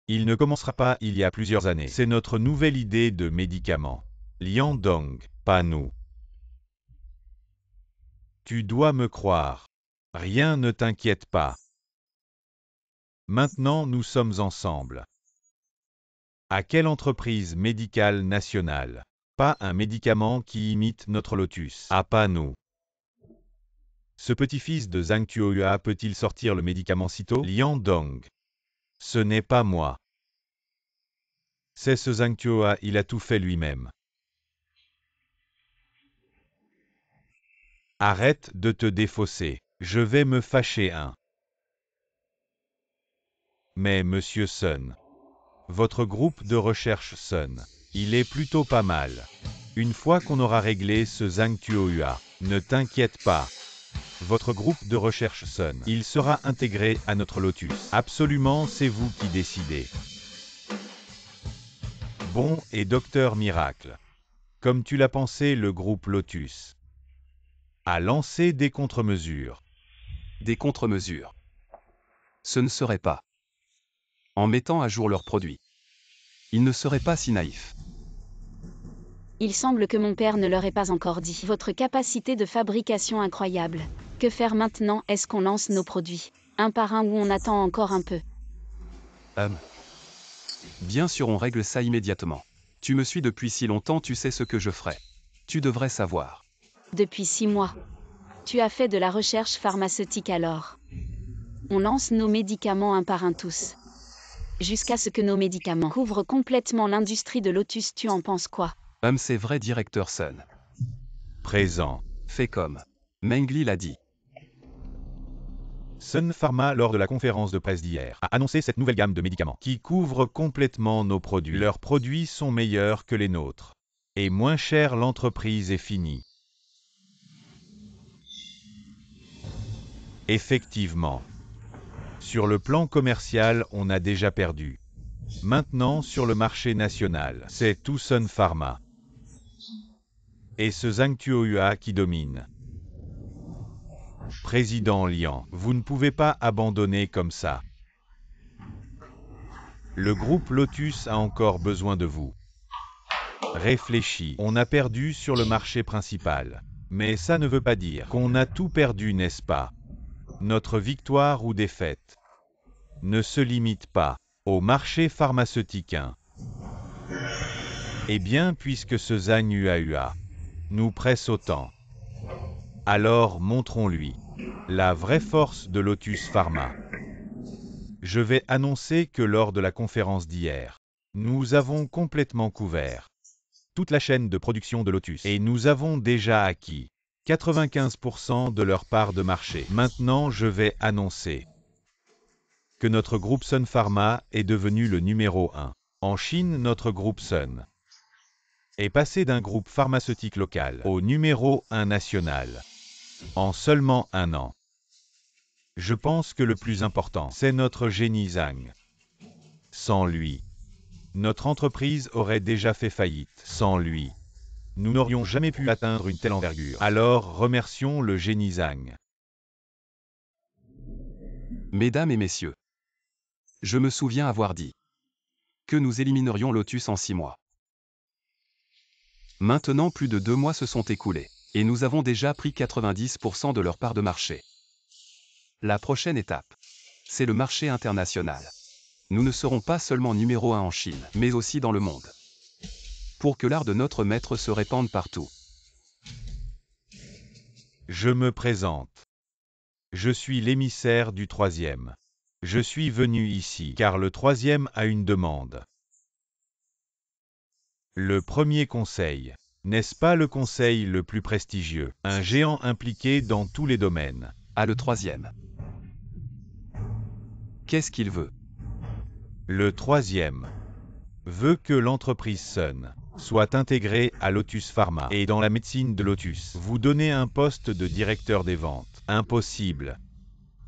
Il ne commencera pas il y a plusieurs années. C'est notre nouvelle idée de médicament. Liandong, pas nous. Tu dois me croire. Rien ne t'inquiète pas. Maintenant nous sommes ensemble. À quelle entreprise médicale nationale? Pas un médicament qui imite notre Lotus. Ah, pas nous. Ce petit-fils de Zhang Tuohua peut-il sortir le médicament sitôt? Lian Dong. Ce n'est pas moi. C'est ce Zhang Tuohua, il a tout fait lui-même. Arrête de te défausser. Je vais me fâcher un. Mais Monsieur Sun. Votre groupe de recherche Sun. Il est plutôt pas mal. Une fois qu'on aura réglé ce Zhang Tuohua, ne t'inquiète pas. Votre groupe de recherche Sun, il sera intégré à notre Lotus. Absolument, c'est vous qui décidez. Bon, et Docteur Miracle. Comme tu l'as pensé, le groupe Lotus a lancé des contre-mesures. Des contre-mesures. Ce ne serait pas. En mettant à jour leurs produits. Ils ne seraient pas si naïfs. Il semble que mon père ne leur ait pas encore dit. Votre capacité de fabrication incroyable. Que faire maintenant? Est-ce qu'on lance nos produits, un par un, ou on attend encore un peu? Bien sûr, on règle ça immédiatement. Tu me suis depuis si longtemps, tu sais ce que je ferai. Tu devrais savoir. Depuis 6 mois. Tu as fait de la recherche pharmaceutique alors. On lance nos médicaments un par un tous. Jusqu'à ce que nos médicaments couvrent complètement l'industrie de Lotus. Tu en penses quoi? C'est vrai, directeur Sun. Présent. Fais comme Mengli l'a dit. Sun Pharma, lors de la conférence de presse d'hier, a annoncé cette nouvelle gamme de médicaments qui couvre complètement nos produits. Leurs produits sont meilleurs que les nôtres. Et moins cher, l'entreprise est finie. Effectivement. Sur le plan commercial, on a déjà perdu. Maintenant, sur le marché national, c'est tout Sun Pharma. Et ce Zhang Tuohua qui domine. Président Liang, vous ne pouvez pas abandonner comme ça. Le groupe Lotus a encore besoin de vous. Réfléchis, on a perdu sur le marché principal. Mais ça ne veut pas dire qu'on a tout perdu, n'est-ce pas? Notre victoire ou défaite ne se limite pas au marché pharmaceutique. Eh bien, puisque ce Zhang Tuohua nous presse autant, alors montrons-lui la vraie force de Lotus Pharma. Je vais annoncer que lors de la conférence d'hier, nous avons complètement couvert toute la chaîne de production de Lotus et nous avons déjà acquis 95% de leur part de marché. Maintenant, je vais annoncer que notre groupe Sun Pharma est devenu le numéro 1. En Chine, notre groupe Sun est passé d'un groupe pharmaceutique local au numéro 1 national en seulement un an. Je pense que le plus important, c'est notre génie Zhang. Sans lui, notre entreprise aurait déjà fait faillite. Sans lui, nous n'aurions jamais pu atteindre une telle envergure. Alors, remercions le génie Zhang. Mesdames et messieurs, je me souviens avoir dit que nous éliminerions Lotus en 6 mois. Maintenant, plus de 2 mois se sont écoulés, et nous avons déjà pris 90% de leur part de marché. La prochaine étape, c'est le marché international. Nous ne serons pas seulement numéro 1 en Chine, mais aussi dans le monde. Pour que l'art de notre maître se répande partout. Je me présente. Je suis l'émissaire du troisième. Je suis venu ici car le troisième a une demande. Le premier conseil. N'est-ce pas le conseil le plus prestigieux? Un géant impliqué dans tous les domaines. Ah, le troisième. Qu'est-ce qu'il veut? Le troisième veut que l'entreprise Sun soit intégrée à Lotus Pharma et dans la médecine de Lotus. Vous donnez un poste de directeur des ventes. Impossible.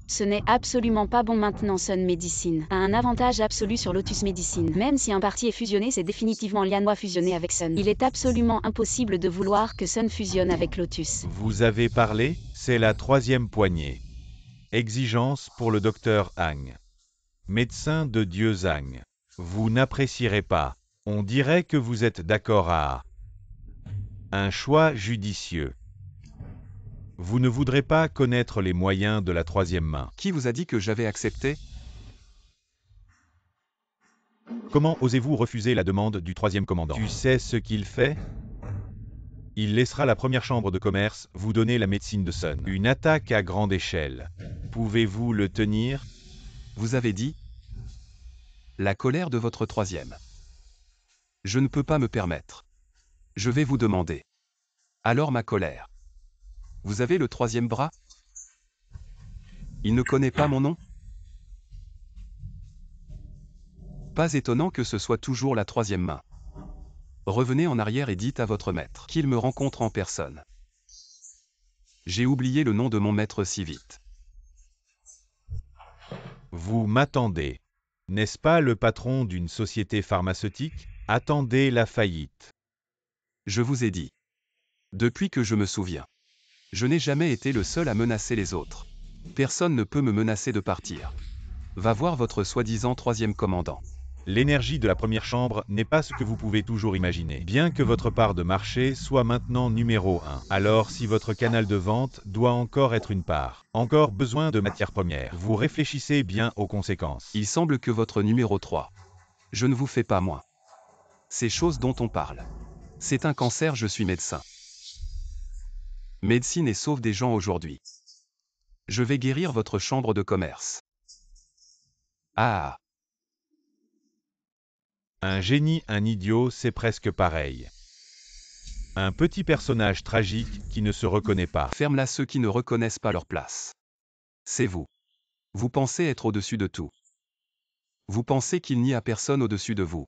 Ce n'est absolument pas bon maintenant. Sun Medicine a un avantage absolu sur Lotus Medicine. Même si un parti est fusionné, c'est définitivement Lianhua fusionné avec Sun. Il est absolument impossible de vouloir que Sun fusionne avec Lotus. Vous avez parlé? C'est la troisième poignée. Exigence pour le docteur Hang. Médecin de Dieu Zhang. Vous n'apprécierez pas. On dirait que vous êtes d'accord à un choix judicieux. Vous ne voudrez pas connaître les moyens de la troisième main. Qui vous a dit que j'avais accepté? Comment osez-vous refuser la demande du troisième commandant? Tu sais ce qu'il fait? Il laissera la première chambre de commerce vous donner la médecine de Sun. Une attaque à grande échelle. Pouvez-vous le tenir? Vous avez dit la colère de votre troisième. Je ne peux pas me permettre. Je vais vous demander. Alors ma colère. Vous avez le troisième bras? Il ne connaît pas mon nom? Pas étonnant que ce soit toujours la troisième main. Revenez en arrière et dites à votre maître qu'il me rencontre en personne. J'ai oublié le nom de mon maître si vite. Vous m'attendez. N'est-ce pas le patron d'une société pharmaceutique? Attendez la faillite. Je vous ai dit. Depuis que je me souviens. Je n'ai jamais été le seul à menacer les autres. Personne ne peut me menacer de partir. Va voir votre soi-disant troisième commandant. L'énergie de la première chambre n'est pas ce que vous pouvez toujours imaginer. Bien que votre part de marché soit maintenant numéro 1, alors si votre canal de vente doit encore être une part, encore besoin de matières premières, vous réfléchissez bien aux conséquences. Il semble que votre numéro 3. Je ne vous fais pas moins. Ces choses dont on parle. C'est un cancer, je suis médecin. Médecine et sauve des gens aujourd'hui. Je vais guérir votre chambre de commerce. Ah! Un génie, un idiot, c'est presque pareil. Un petit personnage tragique qui ne se reconnaît pas. Ferme-la ceux qui ne reconnaissent pas leur place. C'est vous. Vous pensez être au-dessus de tout. Vous pensez qu'il n'y a personne au-dessus de vous.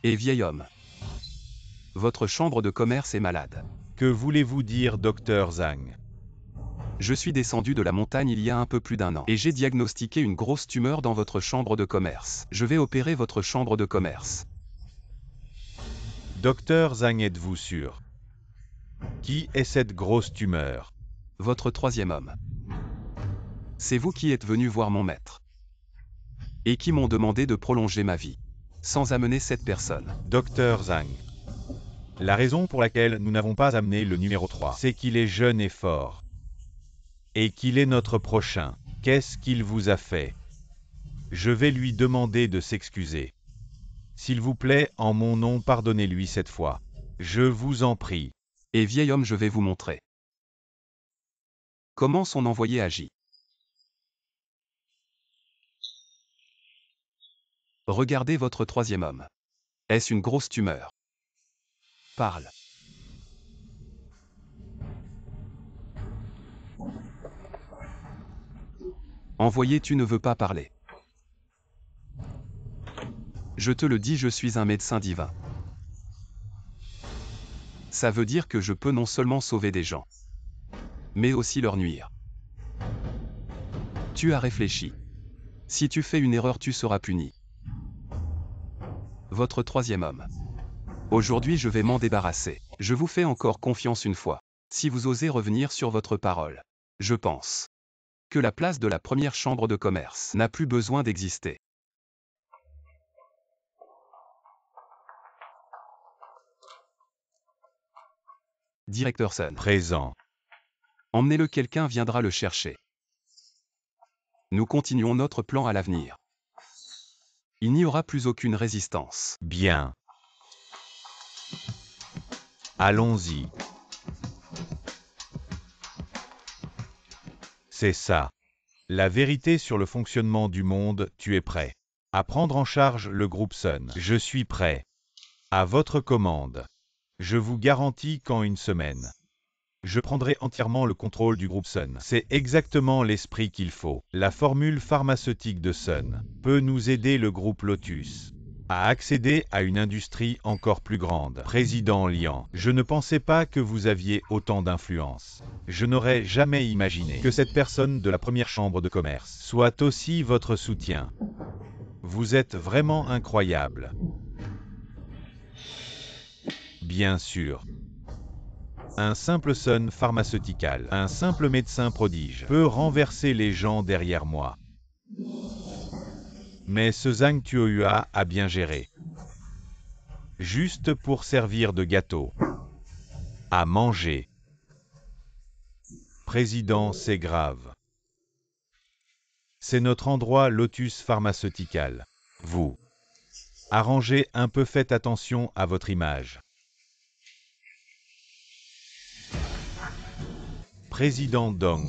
Et vieil homme. Votre chambre de commerce est malade. Que voulez-vous dire, docteur Zhang? Je suis descendu de la montagne il y a un peu plus d'1 an et j'ai diagnostiqué une grosse tumeur dans votre chambre de commerce. Je vais opérer votre chambre de commerce. Docteur Zhang, êtes-vous sûr? Qui est cette grosse tumeur? Votre troisième homme. C'est vous qui êtes venu voir mon maître. Et qui m'ont demandé de prolonger ma vie. Sans amener cette personne. Docteur Zhang. La raison pour laquelle nous n'avons pas amené le numéro 3, c'est qu'il est jeune et fort. Et qu'il est notre prochain. Qu'est-ce qu'il vous a fait? Je vais lui demander de s'excuser. S'il vous plaît, en mon nom, pardonnez-lui cette fois. Je vous en prie. Et vieil homme, je vais vous montrer. Comment son envoyé agit. Regardez votre troisième homme. Est-ce une grosse tumeur? Parle. Envoyé, tu ne veux pas parler. Je te le dis, je suis un médecin divin. Ça veut dire que je peux non seulement sauver des gens, mais aussi leur nuire. Tu as réfléchi. Si tu fais une erreur, tu seras puni. Votre troisième homme. Aujourd'hui, je vais m'en débarrasser. Je vous fais encore confiance une fois. Si vous osez revenir sur votre parole, je pense que la place de la première chambre de commerce n'a plus besoin d'exister. Directeur Sun. Présent. Emmenez-le, quelqu'un viendra le chercher. Nous continuons notre plan à l'avenir. Il n'y aura plus aucune résistance. Bien. Allons-y. C'est ça. La vérité sur le fonctionnement du monde, tu es prêt à prendre en charge le groupe Sun. Je suis prêt. À votre commande. Je vous garantis qu'en une semaine, je prendrai entièrement le contrôle du groupe Sun. C'est exactement l'esprit qu'il faut. La formule pharmaceutique de Sun peut nous aider, le groupe Lotus, à accéder à une industrie encore plus grande. Président Liang, je ne pensais pas que vous aviez autant d'influence. Je n'aurais jamais imaginé que cette personne de la première chambre de commerce soit aussi votre soutien. Vous êtes vraiment incroyable. Bien sûr. Un simple Sun pharmaceutical, un simple médecin prodige, peut renverser les gens derrière moi. Mais ce Zhang Tuohua a bien géré. Juste pour servir de gâteau. À manger. Président, c'est grave. C'est notre endroit Lotus Pharmaceutical. Vous. Arrangez un peu, faites attention à votre image. Président Dong.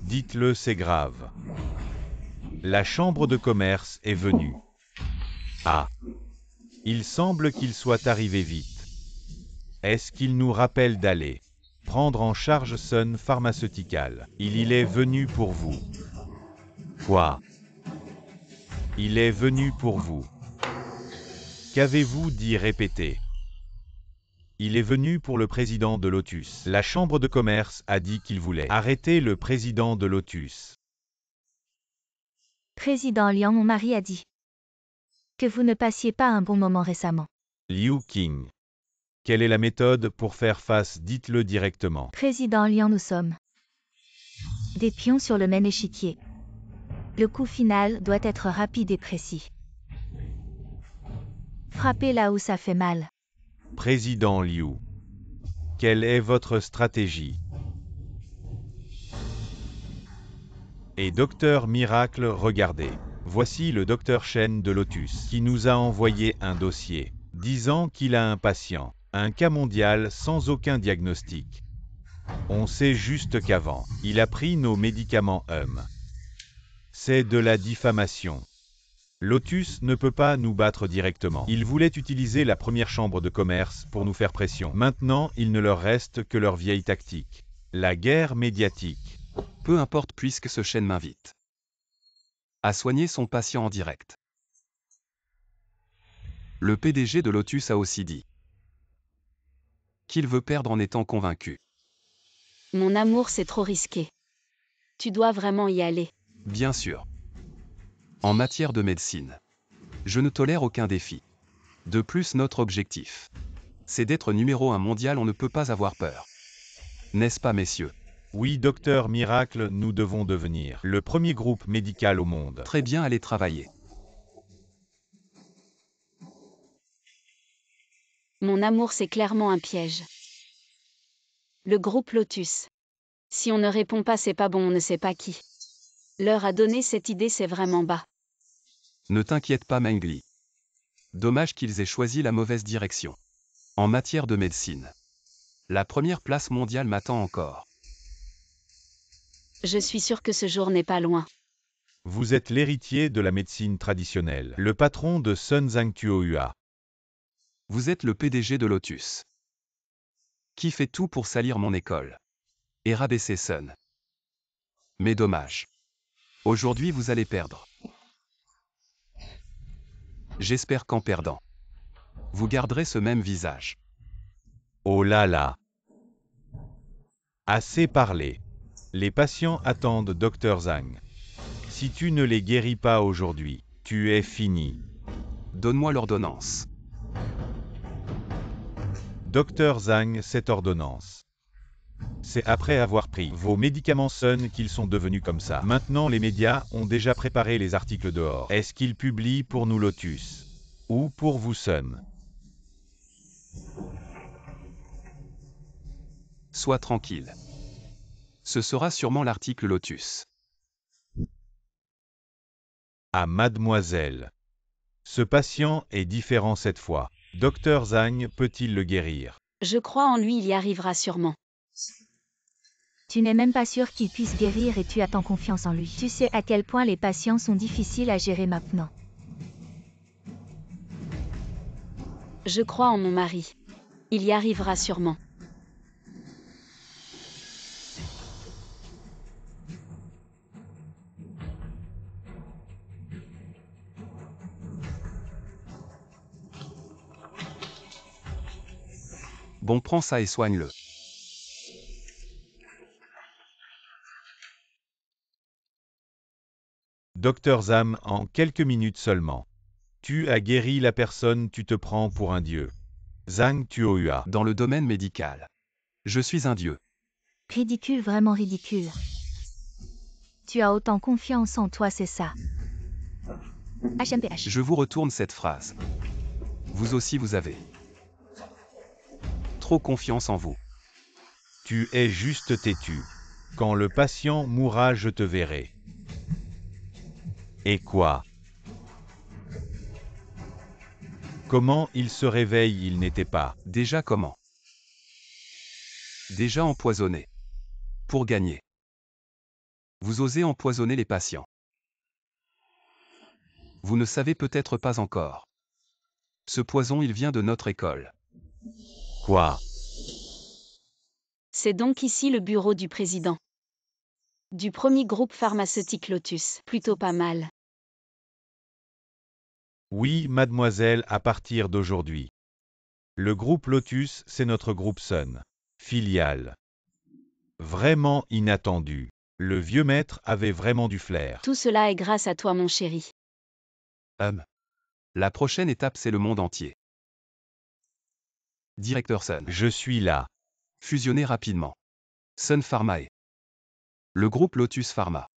Dites-le, c'est grave. La chambre de commerce est venue. Ah. Il semble qu'il soit arrivé vite. Est-ce qu'il nous rappelle d'aller prendre en charge Sun Pharmaceutical? Il est venu pour vous. Quoi? Il est venu pour vous. Qu'avez-vous dit? Répétez. Il est venu pour le président de Lotus. La chambre de commerce a dit qu'il voulait arrêter le président de Lotus. Président Liang, mon mari a dit que vous ne passiez pas un bon moment récemment. Liu Qing. Quelle est la méthode pour faire face? Dites-le directement. Président Liang, nous sommes des pions sur le même échiquier. Le coup final doit être rapide et précis. Frappez là où ça fait mal. Président Liu. Quelle est votre stratégie? Et Docteur Miracle, regardez. Voici le Docteur Shen de Lotus qui nous a envoyé un dossier disant qu'il a un patient, un cas mondial sans aucun diagnostic. On sait juste qu'avant, il a pris nos médicaments C'est de la diffamation. Lotus ne peut pas nous battre directement. Ils voulaient utiliser la première chambre de commerce pour nous faire pression. Maintenant, il ne leur reste que leur vieille tactique. La guerre médiatique. Peu importe puisque ce Shen m'invite à soigner son patient en direct. Le PDG de Lotus a aussi dit qu'il veut perdre en étant convaincu. Mon amour, c'est trop risqué. Tu dois vraiment y aller. Bien sûr. En matière de médecine, je ne tolère aucun défi. De plus, notre objectif, c'est d'être numéro 1 mondial, on ne peut pas avoir peur. N'est-ce pas, messieurs? Oui, Docteur Miracle, nous devons devenir le premier groupe médical au monde. Très bien, allez travailler. Mon amour, c'est clairement un piège. Le groupe Lotus. Si on ne répond pas, c'est pas bon, on ne sait pas qui leur a donné cette idée, c'est vraiment bas. Ne t'inquiète pas, Mengli. Dommage qu'ils aient choisi la mauvaise direction. En matière de médecine, la première place mondiale m'attend encore. Je suis sûr que ce jour n'est pas loin. Vous êtes l'héritier de la médecine traditionnelle, le patron de Sun Zhangtuohua. Vous êtes le PDG de Lotus, qui fait tout pour salir mon école et rabaisser Sun. Mais dommage. Aujourd'hui vous allez perdre. J'espère qu'en perdant, vous garderez ce même visage. Oh là là! Assez parlé. Les patients attendent Dr Zhang. Si tu ne les guéris pas aujourd'hui, tu es fini. Donne-moi l'ordonnance. Dr Zhang, cette ordonnance. C'est après avoir pris vos médicaments Sun qu'ils sont devenus comme ça. Maintenant les médias ont déjà préparé les articles dehors. Est-ce qu'ils publient pour nous Lotus? Ou pour vous Sun? Sois tranquille. Ce sera sûrement l'article Lotus. Ah mademoiselle. Ce patient est différent cette fois. Dr Zhang peut-il le guérir? Je crois en lui, il y arrivera sûrement. Tu n'es même pas sûr qu'il puisse guérir et tu as tant confiance en lui. Tu sais à quel point les patients sont difficiles à gérer maintenant. Je crois en mon mari. Il y arrivera sûrement. Bon, prends ça et soigne-le. Dr Zhang, en quelques minutes seulement. Tu as guéri la personne, tu te prends pour un dieu. Zhang Tuohua. Dans le domaine médical, je suis un dieu. Ridicule, vraiment ridicule. Tu as autant confiance en toi, c'est ça. HMPH. Je vous retourne cette phrase. Vous aussi vous avez trop confiance en vous. Tu es juste têtu. Quand le patient mourra, je te verrai. Et quoi? Comment il se réveille, il n'était pas. Déjà comment? Déjà empoisonné. Pour gagner. Vous osez empoisonner les patients. Vous ne savez peut-être pas encore Ce poison il vient de notre école. Quoi? C'est donc ici le bureau du président. Du premier groupe pharmaceutique Lotus. Plutôt pas mal. Oui, mademoiselle, à partir d'aujourd'hui. Le groupe Lotus, c'est notre groupe Sun. Filiale. Vraiment inattendu. Le vieux maître avait vraiment du flair. Tout cela est grâce à toi mon chéri. La prochaine étape c'est le monde entier. Directeur Sun. Je suis là. Fusionnez rapidement. Sun Pharma et le groupe Lotus Pharma.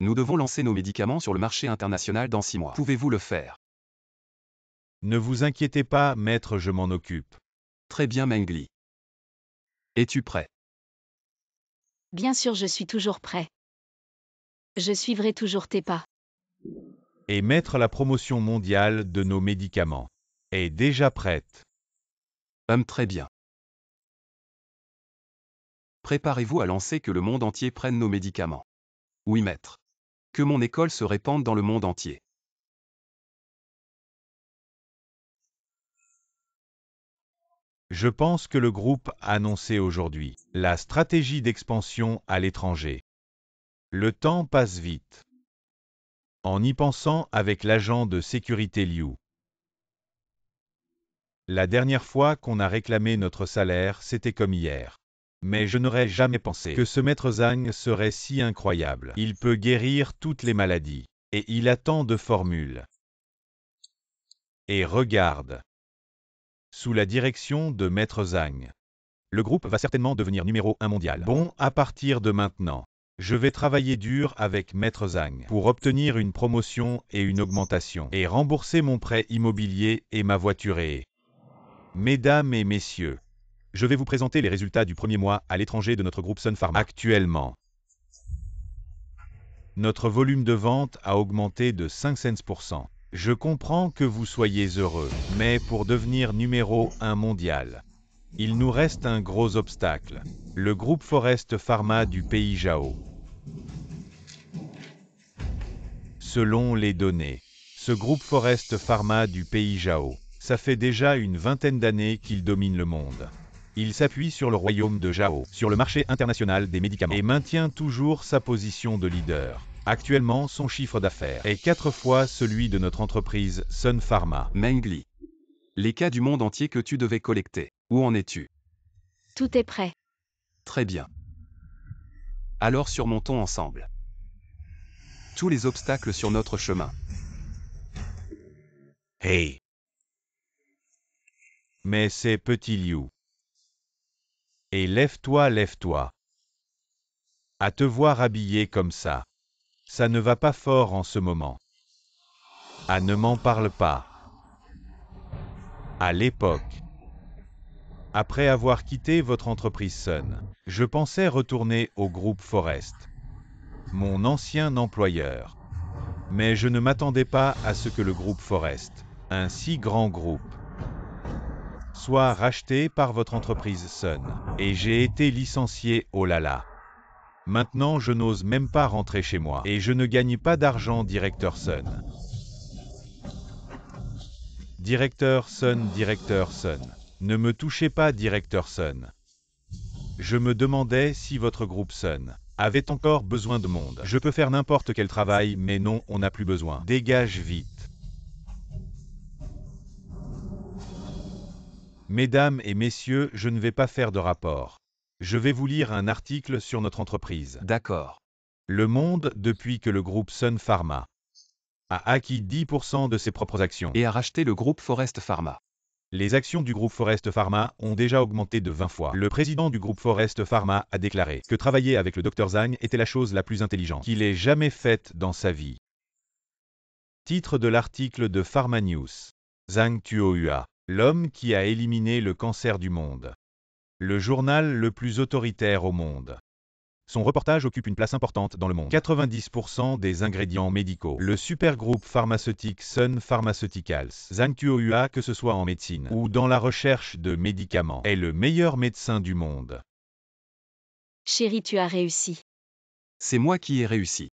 Nous devons lancer nos médicaments sur le marché international dans 6 mois. Pouvez-vous le faire? Ne vous inquiétez pas, maître, je m'en occupe. Très bien Mengli. Es-tu prêt? Bien sûr, je suis toujours prêt. Je suivrai toujours tes pas. Et maître, la promotion mondiale de nos médicaments est déjà prête. Très bien. Préparez-vous à lancer que le monde entier prenne nos médicaments. Oui maître. Que mon école se répande dans le monde entier. Je pense que le groupe a annoncé aujourd'hui la stratégie d'expansion à l'étranger. Le temps passe vite. En y pensant avec l'agent de sécurité Liu. La dernière fois qu'on a réclamé notre salaire, c'était comme hier. Mais je n'aurais jamais pensé que ce maître Zhang serait si incroyable. Il peut guérir toutes les maladies. Et il a tant de formules. Et regarde. Sous la direction de maître Zhang. Le groupe va certainement devenir numéro 1 mondial. Bon, à partir de maintenant, je vais travailler dur avec maître Zhang pour obtenir une promotion et une augmentation et rembourser mon prêt immobilier et ma voiture et... Mesdames et messieurs, je vais vous présenter les résultats du premier mois à l'étranger de notre groupe Sun Pharma. Actuellement, notre volume de vente a augmenté de 500%. Je comprends que vous soyez heureux, mais pour devenir numéro 1 mondial, il nous reste un gros obstacle. Le groupe Forest Pharma du pays Zhao. Selon les données, ce groupe Forest Pharma du pays Zhao, ça fait déjà une vingtaine d'années qu'il domine le monde. Il s'appuie sur le royaume de Zhao, sur le marché international des médicaments, et maintient toujours sa position de leader. Actuellement, son chiffre d'affaires est 4 fois celui de notre entreprise Sun Pharma. Mengli. Les cas du monde entier que tu devais collecter. Où en es-tu? Tout est prêt. Très bien. Alors surmontons ensemble tous les obstacles sur notre chemin. Hey! Mais c'est petit Liu. Et lève-toi, lève-toi. À te voir habillé comme ça. Ça ne va pas fort en ce moment. Ah, ne m'en parle pas. À l'époque, après avoir quitté votre entreprise Sun, je pensais retourner au groupe Forest, mon ancien employeur. Mais je ne m'attendais pas à ce que le groupe Forest, un si grand groupe, soit racheté par votre entreprise Sun. Et j'ai été licencié, oh là là. Maintenant je n'ose même pas rentrer chez moi. Et je ne gagne pas d'argent, directeur Sun. Directeur Sun, directeur Sun. Ne me touchez pas, directeur Sun. Je me demandais si votre groupe Sun avait encore besoin de monde. Je peux faire n'importe quel travail, mais non, on n'a plus besoin. Dégage vite. Mesdames et messieurs, je ne vais pas faire de rapport. Je vais vous lire un article sur notre entreprise. D'accord. Le Monde, depuis que le groupe Sun Pharma a acquis 10% de ses propres actions. Et a racheté le groupe Forest Pharma. Les actions du groupe Forest Pharma ont déjà augmenté de 20 fois. Le président du groupe Forest Pharma a déclaré que travailler avec le Dr Zhang était la chose la plus intelligente qu'il ait jamais faite dans sa vie. Titre de l'article de Pharma News. Zhang Tuohua, l'homme qui a éliminé le cancer du monde. Le journal le plus autoritaire au monde. Son reportage occupe une place importante dans le monde. 90% des ingrédients médicaux. Le super groupe pharmaceutique Sun Pharmaceuticals. Zhang Tuohua, que ce soit en médecine ou dans la recherche de médicaments, est le meilleur médecin du monde. Chérie, tu as réussi. C'est moi qui ai réussi.